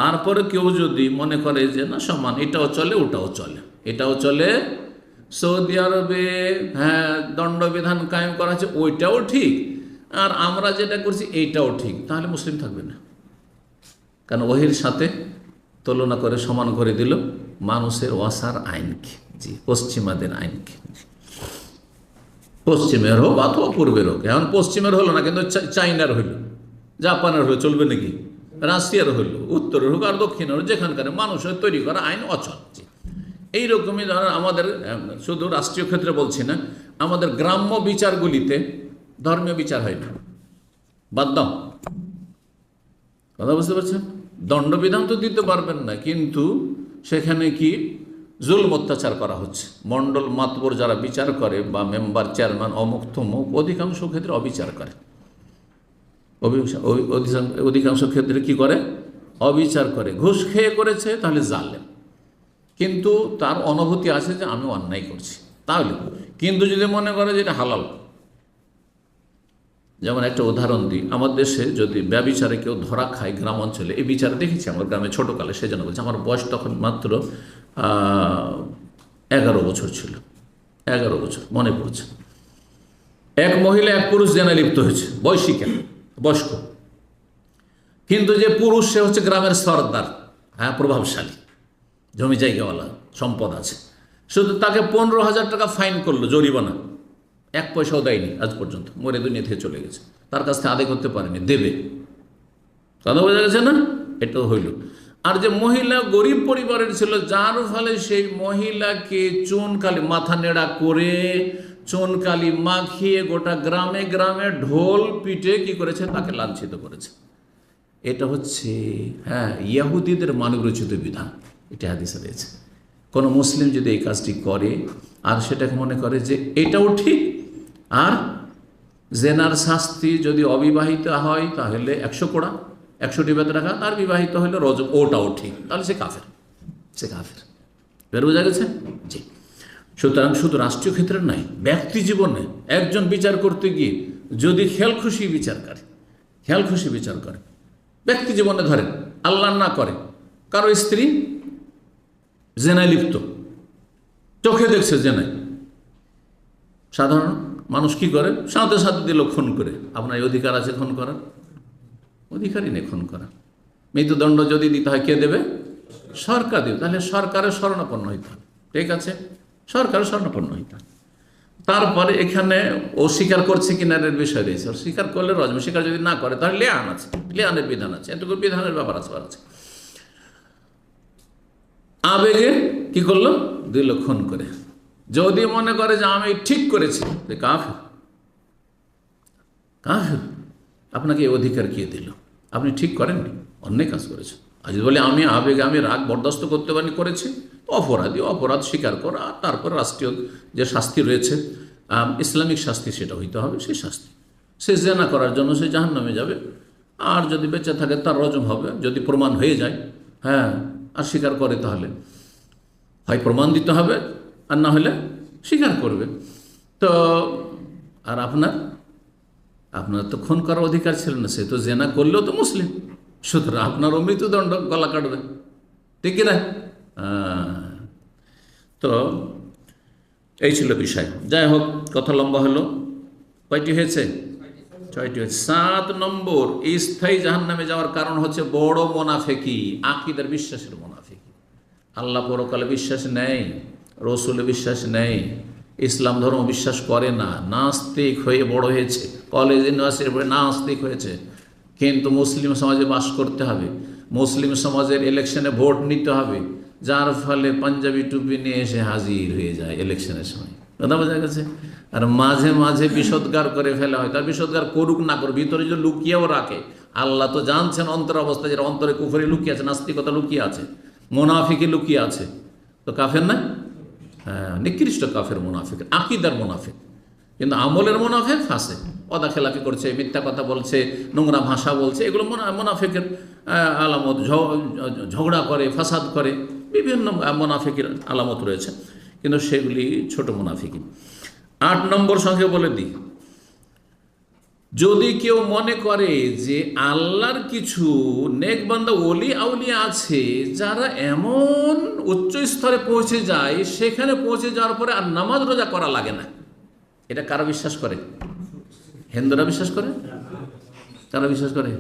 তারপরে কেউ যদি মনে করে যে না সমান, এটাও চলে ওটাও চলে, এটাও চলে, সৌদি আরবে হ্যাঁ দণ্ডবিধান কায়েম করা হচ্ছে, ওইটাও ঠিক, আর আমরা যেটা করছি এইটাও ঠিক, তাহলে মুসলিম থাকবে না। কারণ ওহির সাথে তুলনা করে সমান করে দিল মানুষের ওয়াসার আইনকে, জি, পশ্চিমাদের আইনকে, পশ্চিমের হোক অথবা পূর্বের হোক। এখন পশ্চিমের হলো না, কিন্তু চাইনার হইল, জাপানের হলো, চলবে নাকি? রাশিয়ার হইল, উত্তরের হোক আর দক্ষিণের হোক, যেখানকার মানুষের তৈরি করা আইন অচল। এইরকমই ধরেন আমাদের, শুধু রাষ্ট্রীয় ক্ষেত্রে বলছি না, আমাদের গ্রাম্য বিচারগুলিতে ধর্মীয় বিচার হয় না, বাদ দাও। কথা বুঝতে পারছেন? দণ্ডবিধান তো দিতে পারবেন না, কিন্তু সেখানে কি জুলম অত্যাচার করা হচ্ছে। মণ্ডল মাতবর যারা বিচার করে বা মেম্বার চেয়ারম্যান অমুক তমুক, অধিকাংশ ক্ষেত্রে অবিচার করে, অধিকাংশ ক্ষেত্রে কি করে? অবিচার করে, ঘুষ খেয়ে করেছে তাহলে জালেম, কিন্তু তার অনুভূতি আছে যে আমি অন্যায় করছি, তাহলে। কিন্তু যদি মনে করে যে এটা হালাল, যেমন একটা উদাহরণ দিই, আমার দেশে যদি ব্যভিচারে কেউ ধরা খায় গ্রাম অঞ্চলে, এই বিচারে দেখেছি আমার গ্রামে ছোটোকালে, সেজন্য বলছি, আমার বয়স তখন মাত্র 11 বছর ছিল, 11 বছর মনে পড়ছে। এক মহিলা এক পুরুষ জেনায় লিপ্ত হয়েছে, বয়স্ক, কিন্তু যে পুরুষ সে হচ্ছে গ্রামের সর্দার, হ্যাঁ, প্রভাবশালী, জমি জায়গাওয়ালা, সম্পদ আছে, শুধু তাকে 15,000 টাকা ফাইন করলো, জরিমানা, 1 পয়সাও দেয়নি আজ পর্যন্ত, মরে দুনিয়া থেকে চলে গেছে, তার কাছ থেকে আদায় করতে পারেনি, দেবে। কথা বোঝা গেছে না? এটাও হইল। আর যে মহিলা গরিব পরিবারের ছিল, যার ফলে সেই মহিলাকে চুনকালি মাথা নেড়া করে, চুনকালি মাখিয়ে গোটা গ্রামে গ্রামে ঢোল পিটে কি করেছে, তাকে লাঞ্ছিত করেছে। এটা হচ্ছে হ্যাঁ ইয়াহুদিদের মানবরচিত বিধান, এটা হাদিসে রয়েছে। কোনো মুসলিম যদি এই কাজটি করে আর সেটাকে মনে করে যে এটাও ঠিক, আর জেনার শাস্তি যদি অবিবাহিত হয় তাহলে 100 কোড়া, 100টি বেত রাখা, আর বিবাহিত হলে রজম, ওটাও ঠিক, তাহলে সে কাফের, সে কাফের। বের বোঝা গেছে? জি। সুতরাং শুধু রাষ্ট্রীয় ক্ষেত্রে নাই, ব্যক্তি জীবনে একজন বিচার করতে গিয়ে যদি খেয়ালখুশি বিচার করে, ব্যক্তি জীবনে ধরেন আল্লাহ না করে কারো স্ত্রী জেনায় লিপ্ত, চোখে দেখছে যে নাই। সাধারণ মানুষ কি করে? সাথে সাথে দিল খুন করে। আপনার এই অধিকার আছে খুন করার? অধিকারই নেই খুন করার। মৃত্যুদণ্ড যদি দিতে হয় কে দেবে? সরকার দেবে। তাহলে সরকারের শরণাপন্ন হইতে হবে। ঠিক আছে, সরকারের শরণাপন্ন হইতে হবে। তারপরে এখানে ও স্বীকার করছে কিনা এর বিষয় রয়েছে। ওর স্বীকার করলে রজম, স্বীকার যদি না করে তাহলে লেয়ান আছে, লেয়ানের বিধান আছে, এটুকু বিধানের ব্যাপার আছে। আবেগে কি করলো? দিল খুন করে। যদি মনে করে যে আমি ঠিক করেছি, কাফের। কাফের। আপনাকে এই অধিকার কে দিল? আপনি ঠিক করেননি, অন্যায় কাজ করেছেন। আর যদি বলে আমি আবেগে, আমি রাগ বরদাস্ত করতে পারিনি, করেছি, অপরাধী, অপরাধ স্বীকার করা, আর তারপর রাষ্ট্রীয় যে শাস্তি রয়েছে, ইসলামিক শাস্তি, সেটা হইতে হবে। সেই শাস্তি, সে জেনা করার জন্য সে জাহান্নামে যাবে। আর যদি বেঁচে থাকে তার রজম হবে, যদি প্রমাণ হয়ে যায়। হ্যাঁ, আর স্বীকার করে তাহলে হয় প্রমাণ দিতে হবে, আর না হলে স্বীকার করবে। তো আর আপনার তো খুন করার অধিকার ছিল না। সে তো জেনা করলেও তো মুসলিম, সুতরাং আপনারও মৃত্যুদণ্ড, গলা কাটবে। ঠিক না? তো এই ছিল বিষয়। যাই হোক, কথা লম্বা হলো। কয়টি হয়েছে? 6টি হয়েছে। 7 নম্বর, স্থায়ী জাহান্নামে যাওয়ার কারণ হচ্ছে বড় মুনাফিকি, আকীদার বিশ্বাসের মুনাফিকি। আল্লাহ পরকালে বিশ্বাস নেই, রসুলে বিশ্বাস নেই, ইসলাম ধর্ম বিশ্বাস করে না, নাস্তিক হয়ে বড় হয়েছে, কলেজ ইউনিভার্সিটির পরে নাস্তিক হয়েছে। কিন্তু মুসলিম সমাজে বাস করতে হবে, মুসলিম সমাজের ইলেকশনে ভোট নিতে হবে, যার ফলে পাঞ্জাবি টুপি নিয়ে এসে হাজির হয়ে যায় ইলেকশনের সময়। কথা বোঝা গেছে? আর মাঝে মাঝে বিষোদ্গার করে ফেলা হয়। তার বিষোদ্গার করুক না করুক, ভিতরে যে লুকিয়েও রাখে, আল্লাহ তো জানছেন অন্তর অবস্থা, যেটা অন্তরে কুফরি লুকিয়ে আছে, নাস্তিকতা লুকিয়ে আছে, মুনাফিকি লুকিয়ে আছে। তো কাফের না? হ্যাঁ, নিকৃষ্ট কাফের মুনাফিক, আকীদার মুনাফিক। কিন্তু আমলের মুনাফিক ফাসিক, অদাখেলাফি করছে, মিথ্যা কথা বলছে, নোংরা ভাষা বলছে, এগুলো মুনাফিকের আলামত। ঝগড়া করে, ফাসাদ করে, বিভিন্ন মুনাফিকের আলামত রয়েছে, কিন্তু সেগুলি ছোট মুনাফিকি। 8 নম্বর সঙ্গে বলে দিই, যদি কেউ মনে করে যে আল্লাহর কিছু নেক বান্দা ওলি আউলিয়া আছে যারা এমন উচ্চ স্তরে পৌঁছে যায়, সেখানে পৌঁছে যাওয়ার পরে আর নামাজ রোজা করা লাগে না, এটা কারা বিশ্বাস করে? হিন্দুরা বিশ্বাস করে? কারা বিশ্বাস করে?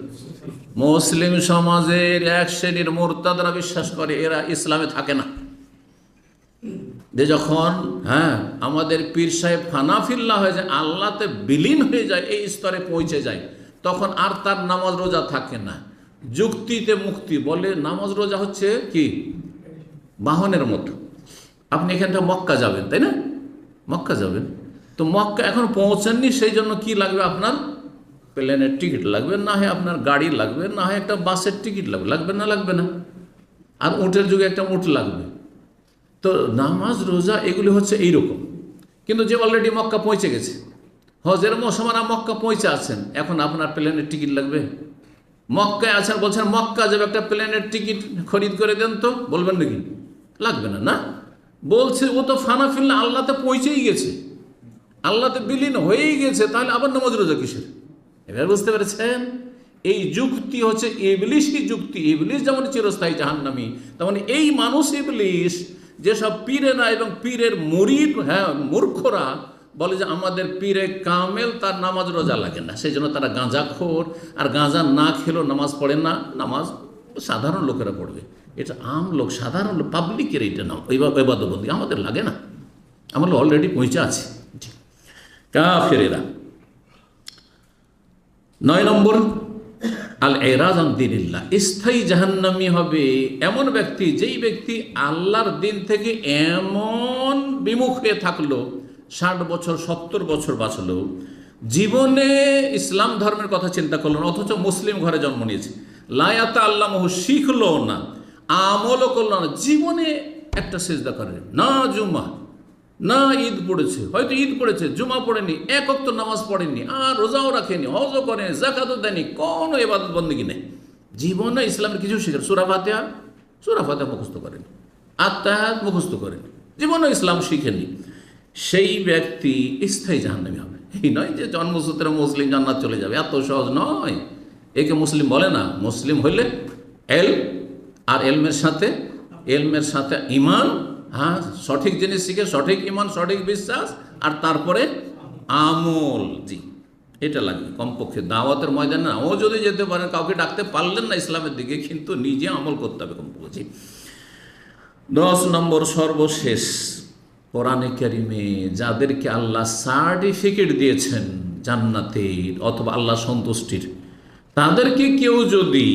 মুসলিম সমাজের এক শ্রেণীর মুরতাদরা বিশ্বাস করে, এরা ইসলামে থাকে না। যে যখন আমাদের পীর সাহেব ফানাফিল্লাহ হয়ে যায়, আল্লাহতে বিলীন হয়ে যায়, এই স্তরে পৌঁছে যায়, তখন আর তার নামাজ রোজা থাকে না। যুক্তিতে মুক্তি বলে নামাজ রোজা হচ্ছে কি বাহনের মতো। আপনি এখান থেকে মক্কা যাবেন, তাই না? মক্কা যাবেন, তো মক্কা এখন পৌঁছাননি, সেই জন্য কি লাগবে? আপনার প্লেনের টিকিট লাগবে, না হয় আপনার গাড়ি লাগবে, না হয় একটা বাসের টিকিট লাগবে। লাগবে না? লাগবে না? আর উটের যুগে একটা উট লাগবে। তো নামাজ রোজা এগুলি হচ্ছে এইরকম। কিন্তু যে অলরেডি মক্কা পৌঁছে গেছে, হজের মৌসুমারা মক্কা পৌঁছে আছেন, এখন আপনার প্লেনের টিকিট লাগবে? মক্কায় আছেন, বলছেন মক্কা যাবে, একটা প্লেনের টিকিট খরিদ করে দেন, তো বলবেন নাকি? লাগবে না। না, বলছে ও তো ফানাফিল্লা আল্লাহতে পৌঁছেই গেছে, আল্লাহতে বিলীন হয়েই গেছে, তাহলে আবার নামাজ রোজা কিসের? এবার বুঝতে পেরেছেন? এই যুক্তি হচ্ছে ইবলিশই যুক্তি। ইবলিশ যেমন চিরস্থায়ী জাহান্নামী, তেমন এই মানুষ ইবলিশ, যেসব পীরেরা এবং পীরের মুরিদ মূর্খরা বলে যে আমাদের পীরে কামেল, তার নামাজ রোজা লাগে না, সেই জন্য তারা গাঁজাখোর, আর গাঁজা না খেলেও নামাজ পড়ে না। নামাজ সাধারণ লোকেরা পড়বে, এটা আম লোক, সাধারণ লোক, পাবলিকের এইটা নাম ইবাদতবন্দি, আমাদের লাগে না, আমরা অলরেডি পৌঁছে আছি। কাফেরেরা। 9 নম্বর, আল ইরাদ আন দীনিল্লাহ, স্থায়ী জাহান্নামী হবে এমন ব্যক্তি, যেই ব্যক্তি আল্লাহর দিন থেকে এমন বিমুখ হয়ে থাকলো, 60 বছর 70 বছর বাঁচলো, জীবনে ইসলাম ধর্মের কথা চিন্তা করলো না, অথচ মুসলিম ঘরে জন্ম নিয়েছে, লায়াতা আল্লামহু, শিখলো না, আমলও করলো না, জীবনে একটা সিজদা করে না, জুমা না, ঈদ পড়েছে, হয়তো ঈদ পড়েছে, জুমা পড়েনি, এক ওয়াক্ত নামাজ পড়েনি, আর রোজাও রাখেনি, হজও করেনি, যাকাতও দেয়নি, কোনো ইবাদত বন্দেগী নেই, জীবনে ইসলামের কিছু শিখে, সূরা ফাতিহা মুখস্থ করেনি, আত্মাহাত মুখস্থ করেনি, জীবনে ইসলাম শিখেনি, সেই ব্যক্তি স্থায়ী জাহান্নামী হবে। এই নয় যে জন্মসূত্রে মুসলিম জান্নাত চলে যাবে, এত সহজ নয়। একে মুসলিম বলে না। মুসলিম হইলে এলম, আর এলমের সাথে ঈমান, হ্যাঁ, সঠিক জিনিস শিখে সঠিক ইমান, সঠিক বিশ্বাস, আর তারপরে আমল। জি, এটা লাগবে কমপক্ষে দাওয়াতের ময়দানে। ও যদি যেতে পারেন, কাউকে ডাকতে পারলেন না ইসলামের দিকে, কিন্তু নিজে আমল করতে হবে কমপক্ষে। 10 নম্বর সর্বশেষ, কোরআনে কারিমে যাদেরকে আল্লাহ সার্টিফিকেট দিয়েছেন জান্নাতের অথবা আল্লাহ সন্তুষ্টির, তাদেরকে কেউ যদি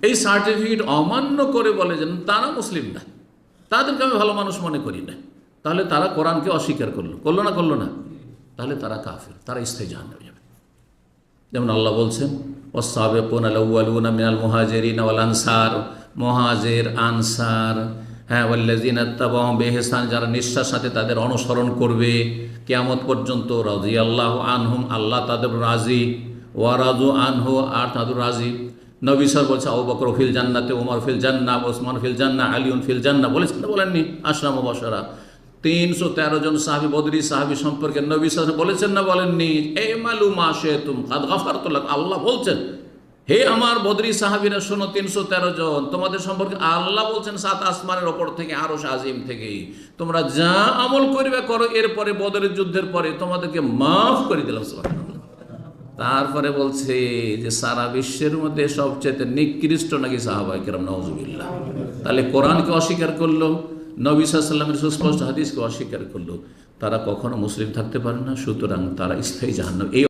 এই সার্টিফিকেট অমান্য করে বলে যে তারা মুসলিম না, তাদেরকে আমি ভালো মানুষ মনে করি না, তাহলে তারা কোরআনকে অস্বীকার করলো না, তাহলে তারা কাফের, তারা স্থায়ী জাহান্নামে যাবে। যেমন আল্লাহ বলছেন, ওয়াস-সাবিকুনা আল-আউওয়ালুনা মিনাল মুহাজিরিনা ওয়াল আনসার, মুহাজির আনসার, হ্যাঁ, ওয়াল্লাযিনা ইত্তাবাউ বিইহসান, যারা নিষ্ঠার সাথে তাদের অনুসরণ করবে কিয়ামত পর্যন্ত, রাদিয়াল্লাহু আনহুম, আল্লাহ তাদের রাজি, ওয়া রাদু আনহু, আর তাদের রাজি। নবী স্যার বলছে আবু বকর ফিল জান্নাতে, ওমর ফিল জান্নাহ, ওসমান ফিল জান্নাহ, আলিউন ফিল জান্নাহ, বলেছেন না বলেননি? আশরা মুবাশশারা 313 জন সাহাবী, বদরি সাহাবী সম্পর্কে নবী স্যার বলেছেন না বলেননি? এ মালু মা শিতুম কাদ গাফারতু লাকুম, আল্লাহ বলছেন, হে আমার বদরি সাহাবীরা শোনো, 313 জন তোমাদের সম্পর্কে আল্লাহ বলছেন 7 আসমানের ওপর থেকে, আরশ আজিম থেকে, তোমরা যা আমল করবে করো, এরপরে বদরের যুদ্ধের পরে তোমাদেরকে মাফ করে দিলাম। সুবহানাল্লাহ। তারপরে বলছে যে সারা বিশ্বের মধ্যে সবচেয়ে নিকৃষ্ট নাকি সাহাবায়ে কেরাম, নাউজুবিল্লাহ। তাহলে কোরআনকে অস্বীকার করলো, নবী সাল্লাল্লাহু আলাইহি ওয়াসাল্লামের সুস্পষ্ট হাদিসকে অস্বীকার করলো, তারা কখনো মুসলিম থাকতে পারে না, সুতরাং তারা স্থায়ী জাহান্নাম। এই